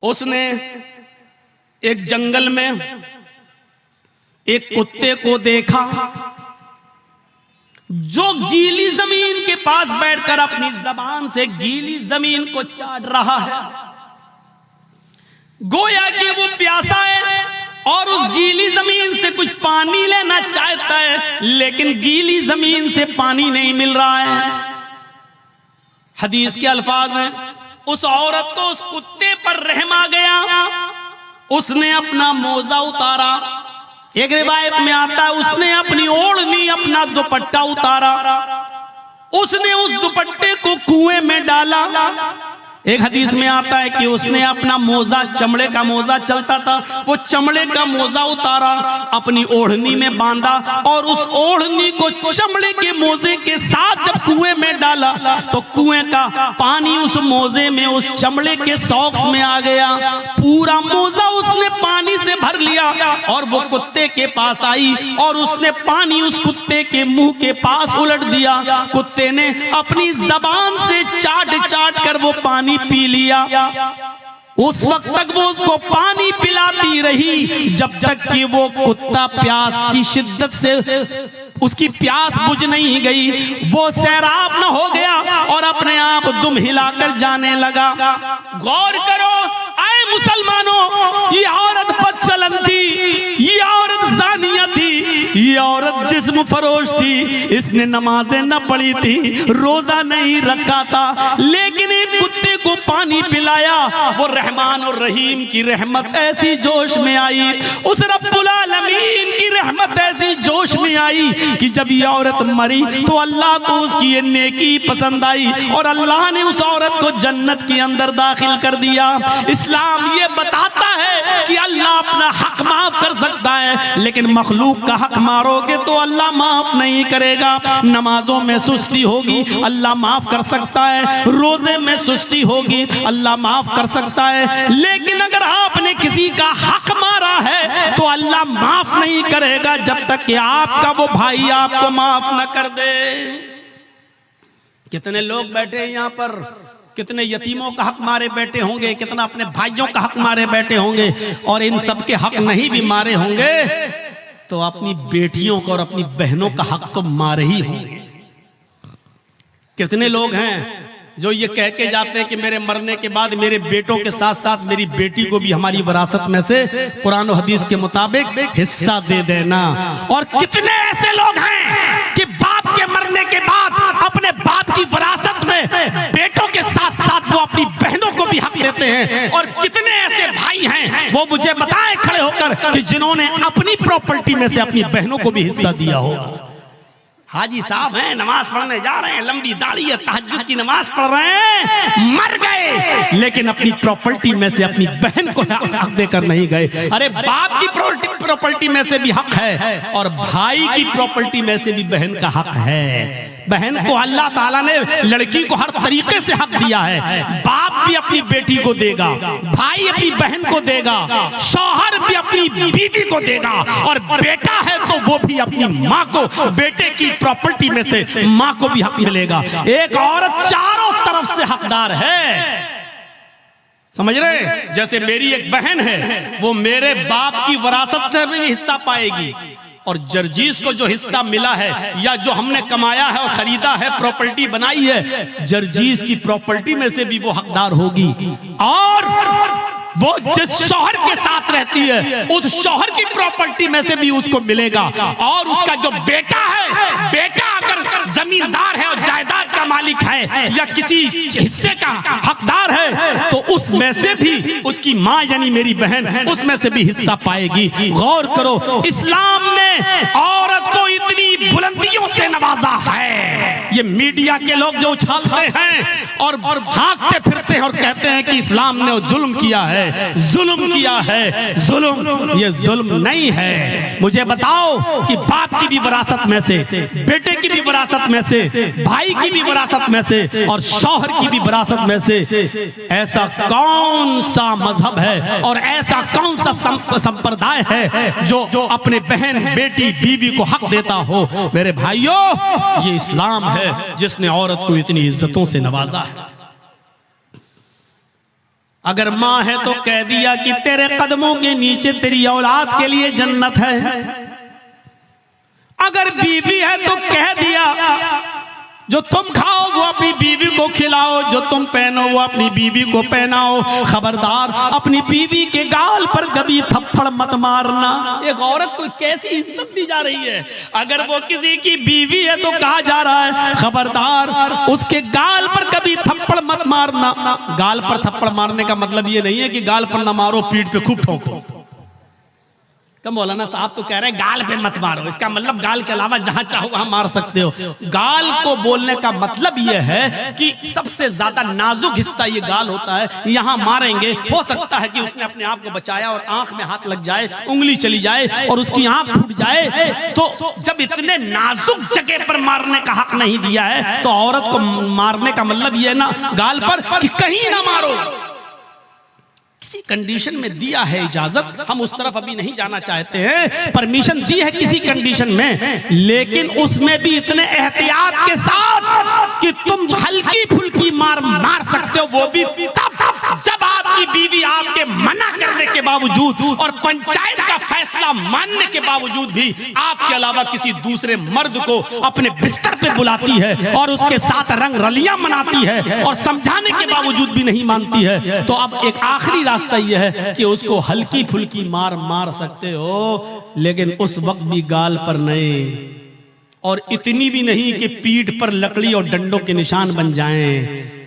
उसने एक जंगल में एक कुत्ते को देखा जो गीली जमीन के पास बैठकर अपनी जबान से गीली जमीन को चाट रहा है। गोया कि वो प्यासा है और उस गीली जमीन से कुछ पानी लेना चाहता है, लेकिन गीली जमीन से पानी नहीं मिल रहा है। हदीस के अल्फाज हैं, उस औरत को उस कुत्ते पर रहम आ गया। उसने अपना मोजा उतारा, एक रिवायत में आता है उसने अपनी ओढ़नी अपना दुपट्टा उतारा, उसने उस दुपट्टे को कुएं में डाला। एक हदीस में आता है कि उसने अपना मोजा, चमड़े का मोजा चलता था, वो चमड़े का मोजा उतारा, अपनी ओढ़नी में बांधा और उस ओढ़नी को चमड़े के मोजे के साथ जब कुएं में डाला तो कुएं का पानी उस मोजे में, उस चमड़े के सॉक्स में आ गया। पूरा मोजा उसने पानी से भर लिया और वो कुत्ते के पास आई और उसने पानी उस कुत्ते के मुंह के पास उलट दिया। कुत्ते ने अपनी जबान से चाट चाट कर वो पानी पी लिया। उस वक्त तक वो उसको पानी पिलाती रही जब तक कि वो कुत्ता प्यास की शिद्दत से उसकी प्यास बुझ नहीं गई, वो सैराब न हो गया और अपने आप दुम हिलाकर जाने लगा। गौर करो आए मुसलमानों, ये औरत बदचलन थी, ये औरत ज़ानिया थी, ये औरत जिस्म फरोश थी, इसने नमाजें न पढ़ी थी, रोजा नहीं रखा था, लेकिन एक कुत्ते को पानी पिलाया। वो रहमान और रहीम की रहमत ऐसी जोश में आई, उस रब्बुल आलमीन की रहमत ऐसी जोश में आई कि जब ये औरत मरी तो अल्लाह को उसकी ये नेकी पसंद आई और अल्लाह ने उस औरत को जन्नत के अंदर दाखिल कर दिया। इस्लाम ये बताता है कि अल्लाह अपना हक माफ कर सकता है, लेकिन मखलूक का हक मारोगे तो अल्लाह माफ नहीं करेगा। नमाजों में सुस्ती होगी, अल्लाह माफ कर सकता है, रोजे में सुस्ती होगी, अल्लाह माफ कर सकता है, लेकिन अगर आपने किसी का हक मारा है तो अल्लाह माफ नहीं करेगा जब तक कि आपका वो भाई आपको माफ न कर दे। कितने लोग बैठे हैं यहाँ पर, कितने यतीमों का हक मारे बैठे होंगे, कितना अपने भाइयों का हक मारे बैठे होंगे, और इन सब के हक नहीं भी मारे होंगे तो अपनी बेटियों को और अपनी बहनों का हक तो मारे ही होंगे। कितने लोग हैं जो ये कह के जाते हैं कि मेरे मरने के बाद मेरे बेटों के साथ साथ मेरी बेटी को भी हमारी विरासत में से कुरान और हदीस के मुताबिक हिस्सा दे देना। और कितने ऐसे लोग हैं कि बाप के मरने के बाद अपने बाप की विरासत में बेटों के साथ साथ वो अपनी बहनों को भी हक देते हैं। और कितने ऐसे भाई हैं वो मुझे बताएं खड़े होकर कि जिन्होंने अपनी प्रॉपर्टी में से अपनी बहनों को भी हिस्सा दिया हो। हाजी साहब हैं, नमाज पढ़ने जा रहे हैं, लंबी दाढ़ी है, तहज्जुद की नमाज पढ़ रहे हैं, मर गए, लेकिन अपनी प्रॉपर्टी में से अपनी बहन को हक देकर नहीं गए। अरे बाप की प्रॉपर्टी में से भी हक है और भाई की प्रॉपर्टी में से भी बहन का हक है। बहन को अल्लाह ताला ने लड़की को हर तरीके से हक दिया है। बाप भी अपनी बेटी को देगा, भाई अपनी बहन को देगा, शौहर भी अपनी बीवी को देगा, और बेटा है तो वो भी अपनी माँ को, बेटे की प्रॉपर्टी में से माँ को भी हक मिलेगा। एक औरत चारों तरफ से हकदार है, समझ रहे? जैसे मेरी एक बहन है, वो मेरे बाप की विरासत से भी हिस्सा पाएगी, और जर्जीस को जो हिस्सा मिला है या जो हमने कमाया है और खरीदा है, प्रॉपर्टी बनाई है, जर्जीस की प्रॉपर्टी में से भी वो हकदार होगी। और वो जिस शौहर के साथ रहती है उस शौहर की प्रॉपर्टी में से भी उसको मिलेगा। और उसका जो बेटा है, बेटा अगर जमींदार है और जायदाद का मालिक है या किसी हिस्से का हकदार है तो उसमें से भी उसकी माँ यानी मेरी बहन उसमें से भी हिस्सा पाएगी। गौर करो, इस्लाम ने औरत को इतनी बुलंदियों से नवाजा है। ये मीडिया के लोग जो उछालते हैं और भागते फिरते हैं और कहते हैं कि इस्लाम ने जुल्म किया है, जुल्म किया है, जुल्म, ये जुल्म नहीं है। मुझे बताओ कि बाप की भी विरासत में से, बेटे की भी विरासत में से, भाई की भी विरासत में से और शौहर की भी विरासत में से ऐसा कौन सा मजहब है और ऐसा कौन सा संप्रदाय है जो अपने बहन, बेटी, बीवी को हक देता हो? मेरे भाइयों, ये इस्लाम है जिसने औरत को इतनी इज्जतों से नवाजा है। अगर माँ है तो कह दिया कि तेरे कदमों के नीचे तेरी औलाद के लिए जन्नत है। अगर बीवी है तो कह दिया जो तुम खाओ वो अपनी बीवी को खिलाओ, जो तुम पहनो वो अपनी बीवी को पहनाओ। खबरदार अपनी बीवी के गाल पर कभी थप्पड़ मत मारना। एक औरत को कैसी इज्जत दी जा रही है। अगर वो किसी की बीवी है तो कहा जा रहा है खबरदार उसके गाल पर कभी थप्पड़ मत मारना। गाल पर थप्पड़ मारने का मतलब ये नहीं है कि गाल पर न मारो, पीठ पे खूब ठोको। कम मौलाना साहब तो कह रहे हैं गाल पे मत मारो, इसका मतलब गाल के अलावा जहां चाहो वहां मार सकते हो। गाल को बोलने का मतलब यह है कि सबसे ज्यादा नाजुक हिस्सा ये गाल होता है, यहां मारेंगे हो सकता है कि उसने अपने आप को बचाया और आंख में हाथ लग जाए, उंगली चली जाए और उसकी आंख फूट जाए। तो जब इतने नाजुक जगह पर मारने का हक नहीं दिया है तो औरत को मारने का मतलब यह ना गाल पर कि कहीं ना मारो। किसी कंडीशन में दिया है इजाजत, हम उस तरफ अभी नहीं जाना चाहते हैं, परमिशन दी है किसी कंडीशन में, लेकिन उसमें भी इतने एहतियात के साथ कि तुम हल्की फुल्की मार सकते हो, वो भी तब जब आपकी बीवी आपके मना करने के बावजूद और पंचायत का फैसला मानने के बावजूद भी आपके अलावा किसी दूसरे मर्द को अपने बिस्तर पे बुलाती है और उसके साथ रंग रलियां मनाती है और समझाने के बावजूद भी नहीं मानती है, तो अब एक आखिरी रास्ता यह है कि उसको हल्की फुल्की मार सकते हो, लेकिन उस वक्त भी गाल पर नहीं, और इतनी भी नहीं कि पीठ पर लकड़ी और डंडों के निशान बन जाएं,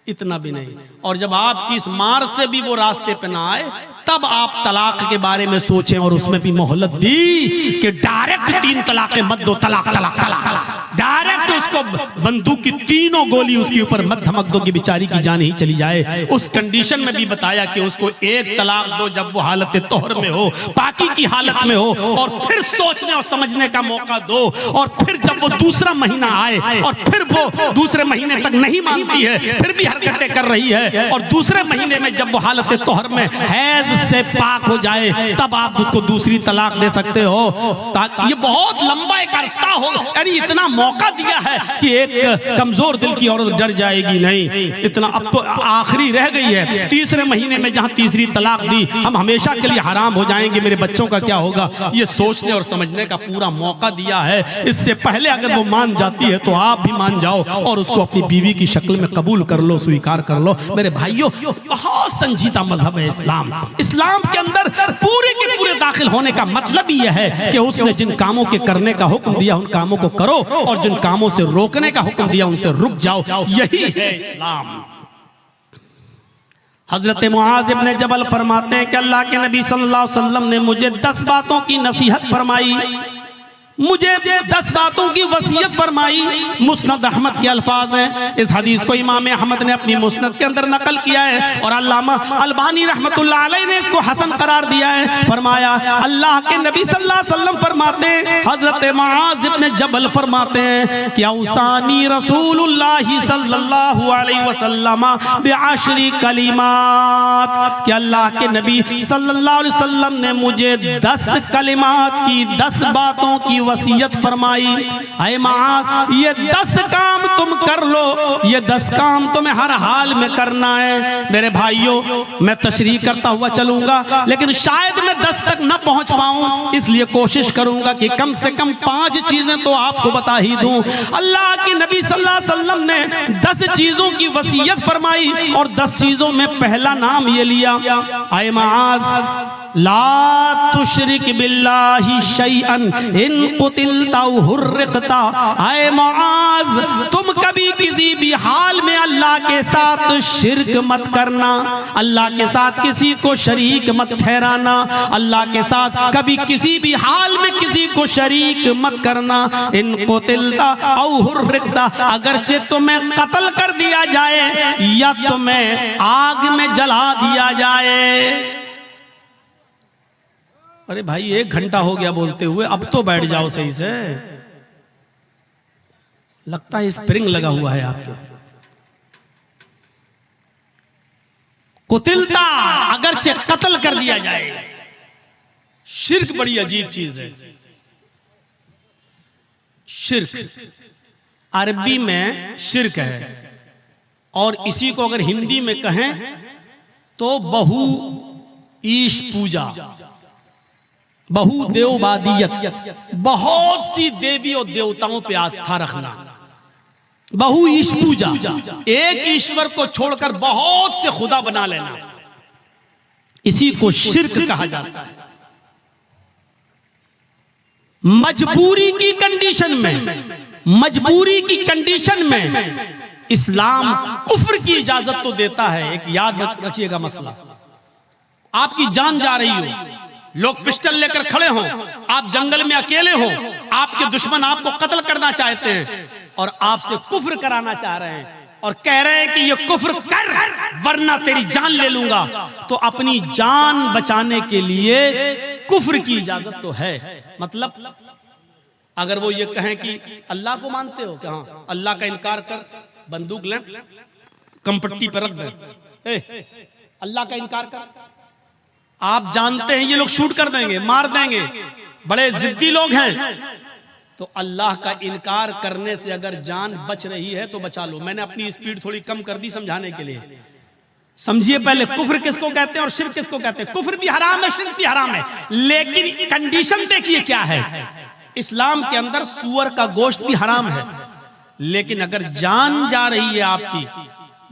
इतना भी नहीं। और जब आपकी इस मार से भी वो रास्ते पे ना आए तब आप तलाक के बारे में सोचें, और उसमें भी मोहलत दी कि डायरेक्ट 3 तलाक़ें मत दो, तलाक तलाक तलाक, डायरेक्ट उसको बंदूक की 3 गोली उसके ऊपर मत धमक दो कि बेचारी की जान ही चली जाए। उस कंडीशन में भी बताया कि उसको 1 तलाक दो जब वो हालत तोहर में हो, बाकी की हालत में हो, और फिर सोचने और समझने का मौका दो, और फिर जब वो दूसरा महीना आए और फिर वो दूसरे महीने तक नहीं मानती है, फिर भी हरकतें कर रही है, और दूसरे महीने में जब वो हालत तोहर में हैज से पाक हो जाए तब आप उसको दूसरी तलाक दे सकते हो। ये बहुत लंबा एक अरसा हो, यानी इतना मौका दिया है कि एक कमजोर दिल की औरत डर जाएगी नहीं, इतना अब तो आखिरी रह गई है। तीसरे महीने में जहां तीसरी तलाक दी, हम हमेशा के लिए हराम हो जाएंगे, मेरे बच्चों का क्या होगा, ये सोचने और समझने का पूरा मौका दिया है। इससे पहले अगर वो मान जाती है तो आप भी मान जाओ और उसको अपनी बीवी की शक्ल में कबूल कर लो, स्वीकार कर लो। मेरे भाइयों, बहुत संजीदा मजहब है इस्लाम। इस्लाम के अंदर पूरे के पूरे दाखिल होने का मतलब ही यह है कि उसने जिन कामों के करने का हुक्म दिया उन कामों को करो, और जिन कामों से रोकने का हुक्म दिया उनसे रुक जाओ। यही है इस्लाम। हजरत मुआज इब्न जबल फरमाते हैं कि अल्लाह के नबी सल्लल्लाहु अलैहि वसल्लम ने मुझे 10 बातों की नसीहत फरमाई, मुझे 10 बातों की वसीयत फरमाई। मुस्नद अहमद के अल्फाज हैं। इस हदीस को इमाम अहमद ने अपनी मुस्नद के अंदर नकल किया है और अल्लामा अलबानी रहमतुल्लाह अलैह ने इसको हसन करार दिया है। फरमाया अल्लाह के नबी सल्लल्लाहु अलैहि वसल्लम फरमाते हैं, हजरत मुआज इब्न जबल फरमाते हैं कि औसानी रसूलुल्लाह सल्लल्लाहु अलैहि वसल्लम बिअशरी कलिमात, कि अल्लाह के नबी सल्लल्लाहु अलैहि वसल्लम ने मुझे 10 कलिमात की, 10 बातों की वसीयत फरमाई। ऐ मुआज, ये 10 काम तुम कर लो, ये 10 काम तुम्हें हर हाल में करना है। मेरे भाइयों, मैं तशरीह करता हुआ चलूंगा, लेकिन शायद मैं 10 तक न पहुंच पाऊं, इसलिए कोशिश करूंगा कि कम से कम 5 चीजें तो आपको बता ही दूं। अल्लाह के नबी सल्लल्लाहु अलैहि वसल्लम ने 10 चीजों की वसीयत फरमाई और 10 चीजों में पहला नाम ये लिया, ऐ मुआज ला तुशरिक बिल्लाहि शैअन इन कुतिलता हुर्रिकता। ऐ मुआज, तुम कभी किसी भी हाल में अल्लाह के साथ शिर्क मत करना, अल्लाह के साथ किसी को शरीक मत ठहराना, अल्लाह के साथ कभी किसी भी हाल में किसी को शरीक मत करना। इन कुतिलता औ हुर्रिकता, अगरचे तुम्हें कत्ल कर दिया जाए या तुम्हें आग में जला दिया जाए। अरे भाई, 1 घंटा हो गया बोलते हुए, अब तो बैठ जाओ सही से, लगता है स्प्रिंग लगा हुआ है आपके। कुतिलता, अगरचे कत्ल कर दिया जाए। शिर्क बड़ी अजीब चीज है। शिर्क अरबी में शिर्क है, और इसी को अगर हिंदी में कहें तो बहु ईश पूजा, बहु देववादियत, बहुत सी देवी और देवताओं पे आस्था रखना, बहु ईश पूजा, एक ईश्वर को छोड़कर बहुत से खुदा बना लेना, इसी को शिर्क कहा जाता है। मजबूरी की कंडीशन में, मजबूरी की कंडीशन में इस्लाम कुफ्र की इजाजत तो देता है। एक याद रखिएगा मसला, आपकी जान जा रही हो, लोग पिस्टल लेकर खड़े हों, आप जंगल में अकेले हो, आपके दुश्मन आपको कत्ल करना चाहते हैं और आपसे कुफ्र कराना चाह रहे हैं और कह रहे हैं कि ये कुफ्र कर वरना तेरी जान ले लूंगा, तो अपनी जान बचाने के लिए कुफ्र की इजाजत तो है। मतलब अगर वो ये कहें कि अल्लाह को मानते हो क्या, हाँ, अल्लाह का इनकार कर, बंदूक लें, कंपट्टी पर रख दें, अल्लाह का इनकार कर, आप जानते हैं ये लोग शूट कर देंगे, मार देंगे, बड़े जिद्दी लोग हैं, तो अल्लाह का इनकार करने से अगर जान बच रही है तो बचा लो। मैंने अपनी स्पीड थोड़ी कम कर दी समझाने के लिए। समझिए पहले कुफ्र किसको कहते हैं और शिर्क किसको कहते हैं। कुफ्र भी हराम है, शिर्क भी हराम है, लेकिन कंडीशन देखिए क्या है। इस्लाम के अंदर सूअर का गोश्त भी हराम है, लेकिन अगर जान जा रही है आपकी,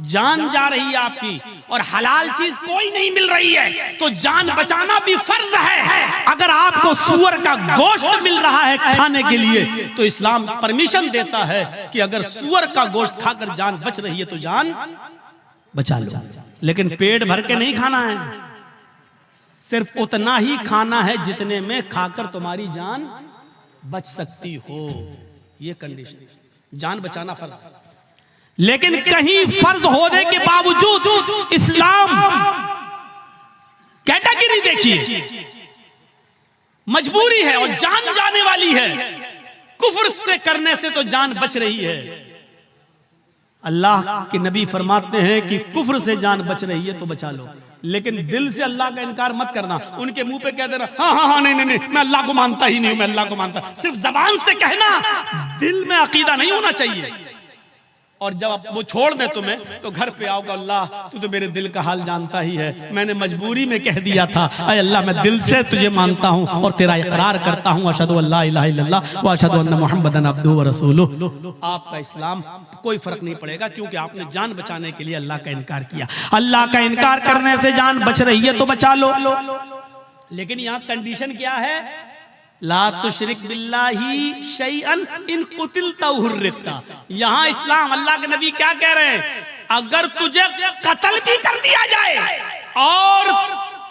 जान जा रही है आपकी और हलाल चीज कोई नहीं मिल रही है, तो जान बचाना भी फर्ज है। अगर आपको सूअर का गोश्त मिल रहा है खाने के लिए, तो इस्लाम परमिशन देता है कि अगर सूअर का गोश्त खाकर जान बच रही है तो जान बचा लो, लेकिन पेट भर के नहीं खाना है, सिर्फ उतना ही खाना है जितने में खाकर तुम्हारी जान बच सकती हो। ये कंडीशन, जान बचाना फर्ज है। लेकिन कहीं फर्ज होने के बावजूद इस्लाम कैटेगरी देखिए, मजबूरी है और जान जाने वाली है, कुफ्र से करने से तो जान बच रही है। अल्लाह के नबी फरमाते हैं कि कुफ्र से जान बच रही है तो बचा लो, लेकिन दिल से अल्लाह का इनकार मत करना। उनके मुंह पे कह देना हाँ हाँ हाँ नहीं नहीं नहीं मैं अल्लाह को मानता ही नहीं हूं, मैं अल्लाह को मानता, सिर्फ जबान से कहना, दिल में अकीदा नहीं होना चाहिए। और जब वो छोड़ दे तुम्हें तो घर पे आओगे, अल्लाह तू तो मेरे दिल का हाल जानता ही है, मैंने मजबूरी में कह दिया था, अय अल्लाह मैं दिल से तुझे मानता हूं और तेरा इकरार करता हूं, अशहदु अल्ला इलाहा इल्लल्लाह व अशहदु अन्ना मुहम्मदन अब्दुहु व रसूलुहु। आपका इस्लाम कोई फर्क नहीं पड़ेगा, क्योंकि आपने जान बचाने के लिए अल्लाह का इनकार किया। अल्लाह का इनकार करने से जान बच रही है तो बचा लो, लेकिन यहाँ कंडीशन क्या है, ला तुशरिक बिल्लाही शैअन इन कुतिलता हुर्रिकता। यहाँ इस्लाम, अल्लाह के नबी क्या कह रहे हैं, अगर तुझे कत्ल भी कर दिया जाए और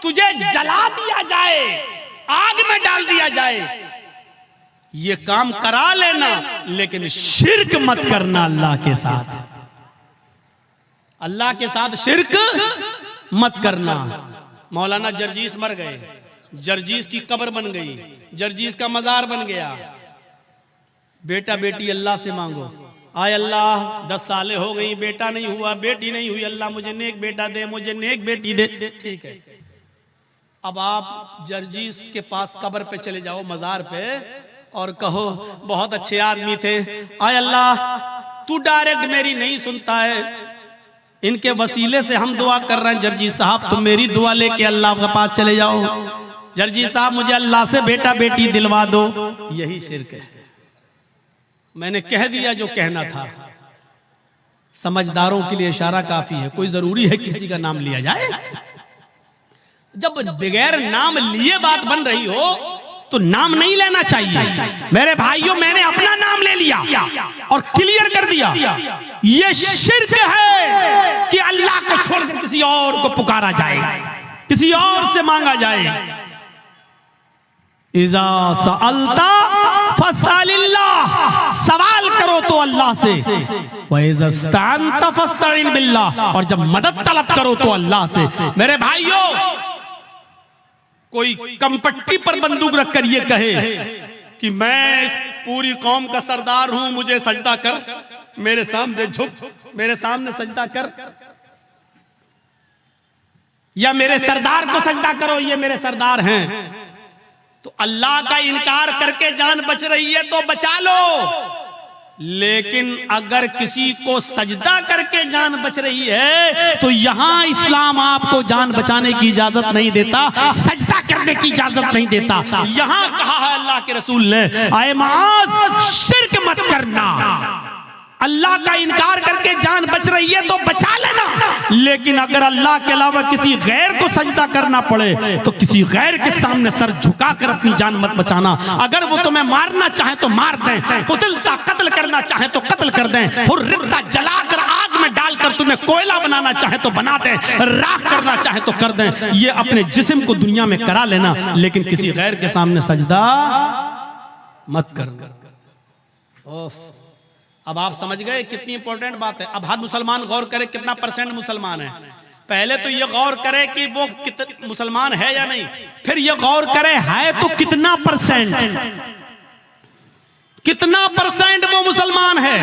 तुझे जला दिया जाए, आग में डाल दिया जाए, ये काम करा लेना, लेकिन शिर्क मत करना अल्लाह के साथ, अल्लाह के साथ शिर्क मत करना। मौलाना जर्जीस मर गए, जर्जीस की कब्र बन गई, जर्जीस का मजार बन गया, बेटा बेटी अल्लाह से मांगो, आय अल्लाह 10 सालें हो गई, बेटा नहीं हुआ, बेटी नहीं हुई, अल्लाह मुझे नेक बेटा दे, मुझे नेक बेटी दे। ठीक है, अब आप जर्जीस के पास कब्र पे चले जाओ, मजार पे, और कहो बहुत अच्छे आदमी थे, आय अल्लाह तू डायरेक्ट मेरी नहीं सुनता है, इनके वसीले से हम दुआ कर रहे हैं, जर्जीस साहब तुम मेरी दुआ लेके अल्लाह के पास चले जाओ, जर्जीस साहब मुझे अल्लाह से बेटा बेटी दिलवा दो। यही शिर्क है। मैंने कह दिया जो कहना था, समझदारों के लिए इशारा काफी है, कोई जरूरी है किसी का नाम लिया जाए? जब बगैर नाम लिए बात बन रही हो तो नाम नहीं लेना चाहिए। मेरे भाइयों, मैंने अपना नाम ले लिया और क्लियर कर दिया, ये शिर्क है कि अल्लाह को छोड़कर किसी और को पुकारा जाए, किसी और से मांगा जाए। इज़ा सअल्ता फसअलिल्लाह, सवाल करो तो अल्लाह से, व इज़ा इस्तअनता फस्तईन बिल्लाह, और जब मदद तलब करो तो अल्लाह से। मेरे भाइयों, कोई कंपट्टी पर बंदूक रखकर ये कहे कि मैं इस पूरी कौम का सरदार हूं, मुझे सजदा कर, मेरे सामने झुक, मेरे सामने सजदा कर, या मेरे सरदार को सजदा करो, ये मेरे सरदार हैं, तो अल्लाह का इनकार करके जान बच रही है तो बचा लो, लेकिन अगर किसी को सजदा करके जान बच रही है तो यहां इस्लाम आपको जान बचाने की इजाजत नहीं देता, सजदा करने की इजाजत नहीं देता। यहां कहा है अल्लाह के रसूल ने, आए माज शिर्क मत करना। अल्लाह का इनकार करके जान बच रही है तो बचा लेना, लेकिन अगर अल्लाह के अलावा किसी गैर को सजदा करना पड़े तो किसी गैर के सामने सर झुकाकर अपनी जान मत बचाना। अगर वो तुम्हें मारना चाहे तो मार दें, कुतिलता कत्ल करना चाहे तो कत्ल कर दें, हुर्रिता जलाकर आग में डालकर तुम्हें कोयला बनाना चाहे तो बना दें, राख करना चाहे तो कर दें। ये अपने जिस्म को दुनिया में करा लेना, लेकिन किसी गैर के सामने सजदा मत करना। अब आप समझ गए कितनी इंपॉर्टेंट बात है। अब हर मुसलमान गौर करे कितना परसेंट मुसलमान है। पहले तो ये गौर करे कि वो मुसलमान है या नहीं, फिर ये गौर करे है तो कितना परसेंट वो मुसलमान है।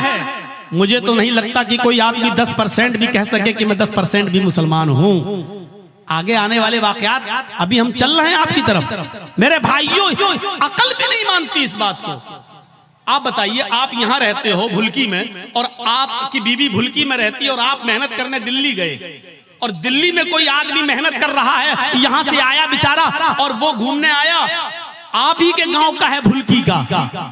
मुझे तो नहीं लगता कि कोई आदमी 10% भी कह सके कि मैं 10% भी मुसलमान हूं। आगे आने वाले वाकयात अभी हम चल रहे हैं आपकी तरफ। मेरे भाइयों, अकल भी नहीं मानती इस बात को। आप बताइए, आप यहां रहते हो भुलकी में और आपकी बीवी भुलकी में रहती है और आप मेहनत करने दिल्ली गए और दिल्ली में कोई आदमी मेहनत कर रहा है, यहां से आया बेचारा और वो घूमने आया, आप ही के गांव का है भुलकी का।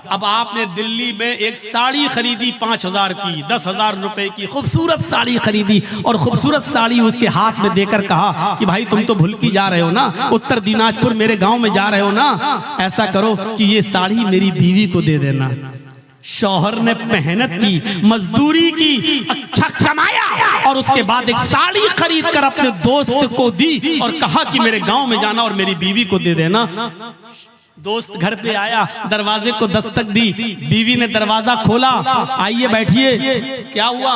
अब आपने दिल्ली में एक साड़ी खरीदी 5,000 की, 10,000 रुपए की खूबसूरत साड़ी खरीदी और खूबसूरत साड़ी उसके हाथ में देकर कहा कि भाई तुम तो भुलकी जा रहे हो ना, उत्तर दिनाजपुर मेरे गांव में जा रहे हो ना, ऐसा करो कि ये साड़ी मेरी बीवी को दे देना। शौहर ने मेहनत की, मजदूरी की, अच्छा कमाया और उसके बाद एक साड़ी खरीद कर अपने दोस्त को दी और कहा कि मेरे गांव में जाना और मेरी बीवी को दे देना। दोस्त घर पे आया, दरवाजे को दस्तक दी, बीवी ने दरवाजा खोला, आइए बैठिए, क्या हुआ?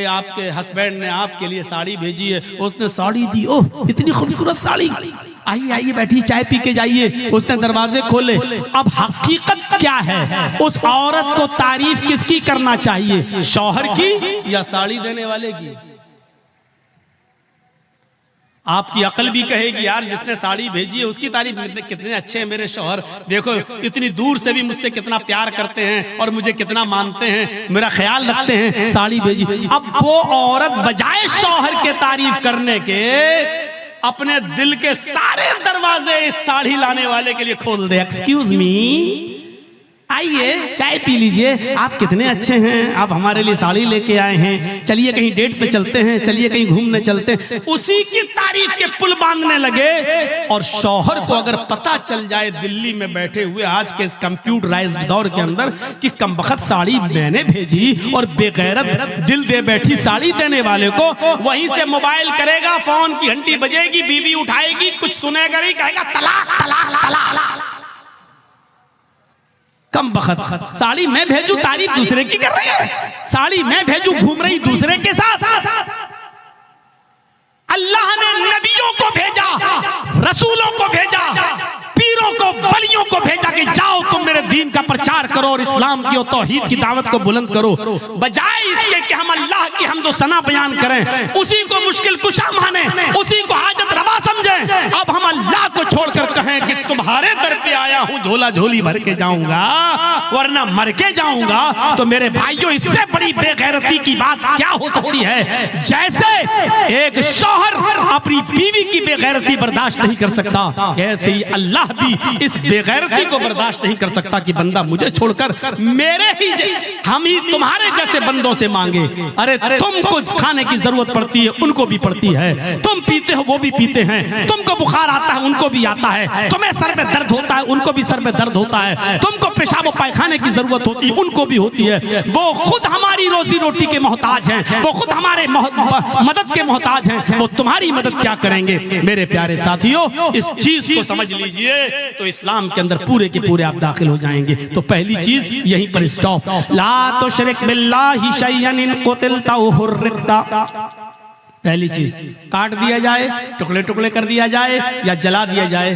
आपके हस्बैंड ने आपके लिए साड़ी भेजी है। उसने साड़ी दी, ओह इतनी खूबसूरत साड़ी, आइए आइए बैठिए, चाय पी के जाइए। उसने दरवाजे खोले। अब हकीकत क्या है? उस औरत को तारीफ किसकी करना चाहिए, शौहर की या साड़ी देने वाले की? आपकी अकल भी कहेगी यार जिसने साड़ी भेजी है उसकी तारीफ, कितने अच्छे हैं मेरे शौहर, देखो इतनी दूर से भी मुझसे कितना प्यार करते हैं और मुझे कितना मानते हैं, मेरा ख्याल रखते हैं, साड़ी भेजी। अब वो औरत बजाय शौहर के तारीफ करने के अपने दिल के सारे दरवाजे इस साड़ी लाने वाले के लिए खोल दे। एक्सक्यूज मी, आइए चाय पी लीजिए, आप कितने अच्छे हैं, आप हमारे लिए साड़ी लेके आए हैं, चलिए कहीं डेट पे चलते हैं, चलिए कहीं घूमने चलते हैं। उसी की तारीफ के पुल बांधने लगे। और शौहर को अगर पता चल जाए दिल्ली में बैठे हुए आज के इस कंप्यूटराइज्ड दौर के अंदर कि कमबख्त साड़ी मैंने भेजी और बेगैरत दिल दे बैठी साड़ी देने वाले को, वहीं से मोबाइल करेगा, फोन की घंटी बजेगी, बीवी उठाएगी, कुछ सुनेगा नहीं, कहेगा तलाक तलाक तलाक। कम बखत साड़ी मैं भेजू, तारीफ दूसरे की कर रही है, साड़ी मैं भेजू, घूम रही दूसरे के साथ। अल्लाह ने नबियों को भेजा, रसूलों को भेजा, पीरों को, वलियों को भेजा कि जाओ तुम मेरे दीन का प्रचार करो और इस्लाम की और तौहीद की दावत को बुलंद करो। बजाय इसके कि हम अल्लाह की हमदो सना बयान करें, उसी को मुश्किल कुशा माने, उसी को हाजत रवा समझें, अब हम अल्लाह को छोड़कर कहें कि तुम्हारे दर पे आया हूं, झोला झोली भर के जाऊंगा वरना मर के जाऊंगा। तो मेरे भाइयों, इससे बड़ी बेगैरती की बात क्या हो सकती है? जैसे एक शौहर अपनी बीवी की बेगैरती बर्दाश्त नहीं कर सकता, ऐसे ही अल्लाह भी इस बेगैरती को बर्दाश्त नहीं कर सकता कि बंदा मुझे छोड़कर मेरे हम ही तुम्हारे जैसे बंदों से मांगे। अरे तुमको खाने की जरूरत पड़ती है, उनको भी पड़ती है, तुम पीते हो वो भी पीते हैं, तुमको बुखार आता है उनको भी आता है, तुम्हें सर में दर्द होता है उनको भी सर में दर्द होता है, तुमको पेशाब और पायखाने की जरूरत होती है उनको भी होती है। वो खुद हमारी रोजी रोटी के मोहताज हैं, वो खुद हमारे मदद के मोहताज हैं, वो तुम्हारी मदद क्या करेंगे? मेरे प्यारे साथियों, इस चीज को समझ लीजिए तो इस्लाम के अंदर पूरे के पूरे आप दाखिल हो जाएंगे। तो पहली चीज यहीं पर स्टॉप। ला तुशरिक बिल्लाहि शैअन इन कुतिलता औ हुर्रिता। पहली चीज काट दिया जाए, टुकड़े टुकड़े कर दिया जाए या जला दिया जाए,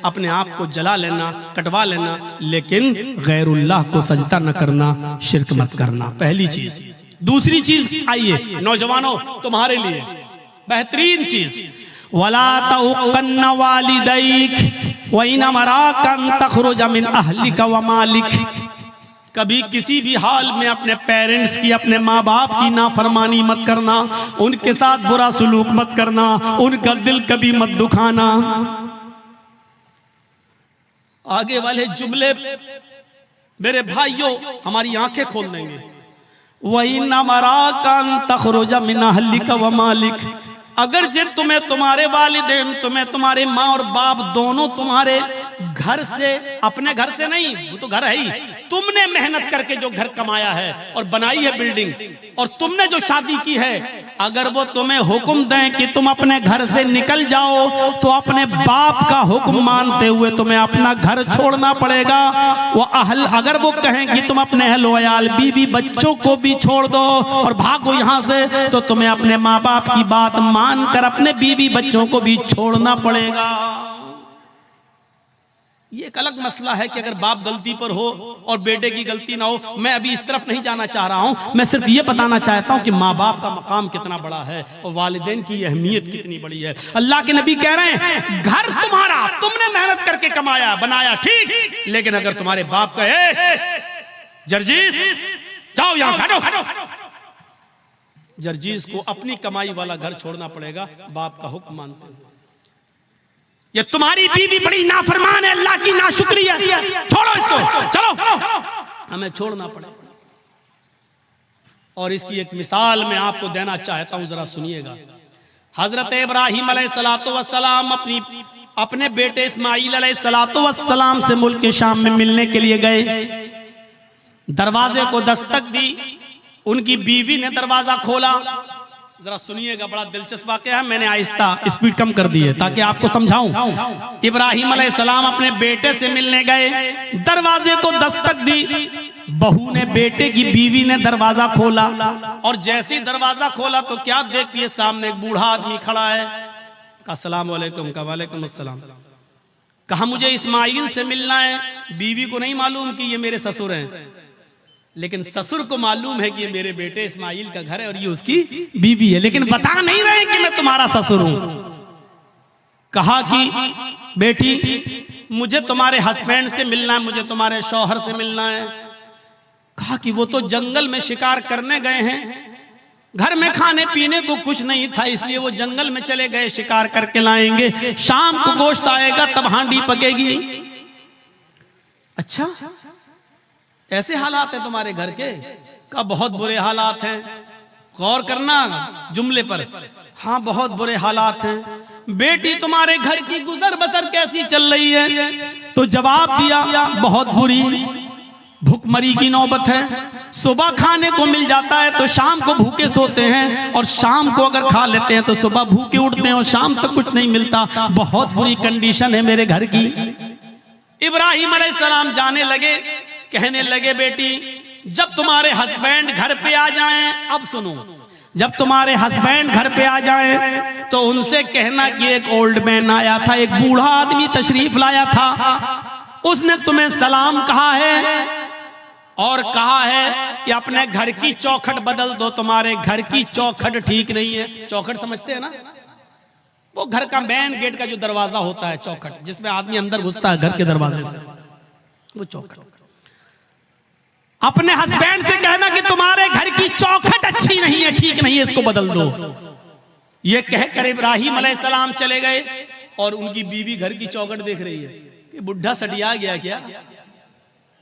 अपने आप को जला लेना, कटवा लेना, लेकिन गैरुल्लाह को सजदा न करना, शिरक मत करना। पहली चीज। दूसरी चीज, आइए नौजवानों तुम्हारे लिए बेहतरीन चीज, वला तउक़न्न वालिदैक व इन अमराका अन तख़रुज मिन अहलिका व मालिक। कभी किसी भी हाल में अपने पेरेंट्स की, अपने माँ बाप की नाफरमानी मत करना, उनके साथ बुरा सलूक मत करना, उनका दिल कभी मत दुखाना। आगे वाले जुमले मेरे भाइयों हमारी आंखें खोल देंगे। वही न मरा कान तखरुजा मिन अहलिका व मालिक, अगर जिन तुम्हें तुम्हारे वालिदैन, तुम्हें तुम्हारे माँ और बाप दोनों तुम्हारे घर से, अपने घर से नहीं, वो तो घर है ही, तुमने मेहनत करके जो घर कमाया है और बनाई है बिल्डिंग, और तुमने जो शादी की है, अगर वो तुम्हें हुक्म दें कि तुम अपने घर से निकल जाओ, तो अपने बाप का हुक्म मानते हुए तुम्हें अपना घर छोड़ना पड़ेगा। वो अगर वो कहें कि तुम अपने अहल वयाल, बीवी बच्चों को भी छोड़ दो और भागो यहाँ से, तो तुम्हें अपने माँ बाप की बात मानकर अपने बीवी बच्चों को भी छोड़ना पड़ेगा। ये एक अलग मसला है कि अगर बाप गलती पर हो और बेटे की गलती ना हो। मैं अभी इस तरफ नहीं जाना चाह रहा हूं, मैं सिर्फ ये बताना चाहता हूं कि माँ बाप का मकाम कितना बड़ा है और वालिदैन की अहमियत कितनी बड़ी है। अल्लाह के नबी कह रहे हैं, घर तुम्हारा, तुमने मेहनत करके कमाया बनाया, ठीक, लेकिन अगर तुम्हारे बाप कहे जर्जीस जाओ यहां से, हटो, जर्जीस को अपनी कमाई वाला घर छोड़ना पड़ेगा बाप का हुक्म मानते हुए। ये तुम्हारी बीवी बड़ी नाफरमान है, अल्लाह की नाशुक्री है, छोड़ो इसको, चलो, हमें छोड़ना पड़ेगा। और इसकी एक मिसाल मैं आपको देना चाहता हूं, जरा सुनिएगा। हजरत इब्राहिम अलैहिस्सलातु वस्सलाम अपने बेटे इस्माईल अलैहिस्सलातु वस्सलाम से मुल्क के शाम में मिलने के लिए गए। दरवाजे को दस्तक दी, उनकी बीवी ने दरवाजा खोला। जरा सुनिएगा, बड़ा दिलचस्प वाकया है, मैंने आहिस्ता स्पीड कम कर दी है ताकि आपको समझाऊं। इब्राहिम अलैहिस्सलाम अपने बेटे से मिलने गए, दरवाजे को दस्तक दी, बहू ने, बेटे की बीवी ने दरवाजा खोला, और जैसे ही दरवाजा खोला तो क्या देखती है, सामने एक बूढ़ा आदमी खड़ा है। अस्सलाम वालेकुम, का वालेकुम अस्सलाम। कहा मुझे इस्माईल से मिलना है। बीवी को नहीं मालूम कि ये मेरे ससुर हैं, लेकिन ससुर को मालूम है कि ये मेरे बेटे इस्माईल का घर है और ये उसकी बीवी है, लेकिन बता नहीं रहे कि मैं तुम्हारा ससुर हूं। कहा कि बेटी मुझे तुम्हारे हस्बैंड से मिलना है, मुझे तुम्हारे शौहर से मिलना है। कहा कि वो तो जंगल में शिकार करने गए हैं, घर में खाने पीने को कुछ नहीं था, इसलिए वो जंगल में चले गए, शिकार करके लाएंगे, शाम को गोश्त आएगा तब हांडी पकेगी। अच्छा, ऐसे हालात हैं तुम्हारे घर के? का बहुत बुरे हालात हैं। गौर करना जुमले पर। हाँ, बहुत बुरे हालात हैं। बेटी तुम्हारे घर की गुजर बसर कैसी चल रही है? तो जवाब दिया, बहुत बुरी, भूखमरी की नौबत है। सुबह खाने को मिल जाता है तो शाम को भूखे सोते हैं, और शाम को अगर खा लेते हैं तो सुबह भूखे उठते हैं और शाम तक कुछ नहीं मिलता। बहुत बुरी कंडीशन है मेरे घर की। इब्राहिम अलैहिस्सलाम जाने लगे, कहने लगे बेटी जब तुम्हारे हस्बैंड घर पे आ जाएं, अब सुनो, जब तुम्हारे हस्बैंड घर पे आ जाएं तो उनसे कहना कि एक ओल्ड मैन आया था, एक बूढ़ा आदमी तशरीफ लाया था, उसने तुम्हें सलाम कहा है और कहा है कि अपने घर की चौखट बदल दो, तुम्हारे घर की चौखट ठीक नहीं है। चौखट समझते हैं ना, वो घर का मेन गेट का जो दरवाजा होता है, चौखट, जिसमें आदमी अंदर घुसता है घर के दरवाजे से, वो चौखट। अपने हस्बैंड से कहना कि तुम्हारे घर की चौखट अच्छी नहीं है, ठीक नहीं है, इसको बदल दो। ये कहकर इब्राहिम अलैहिस्सलाम चले गए, और उनकी बीवी घर की चौखट देख रही है कि बुढ़ा सटिया गया क्या,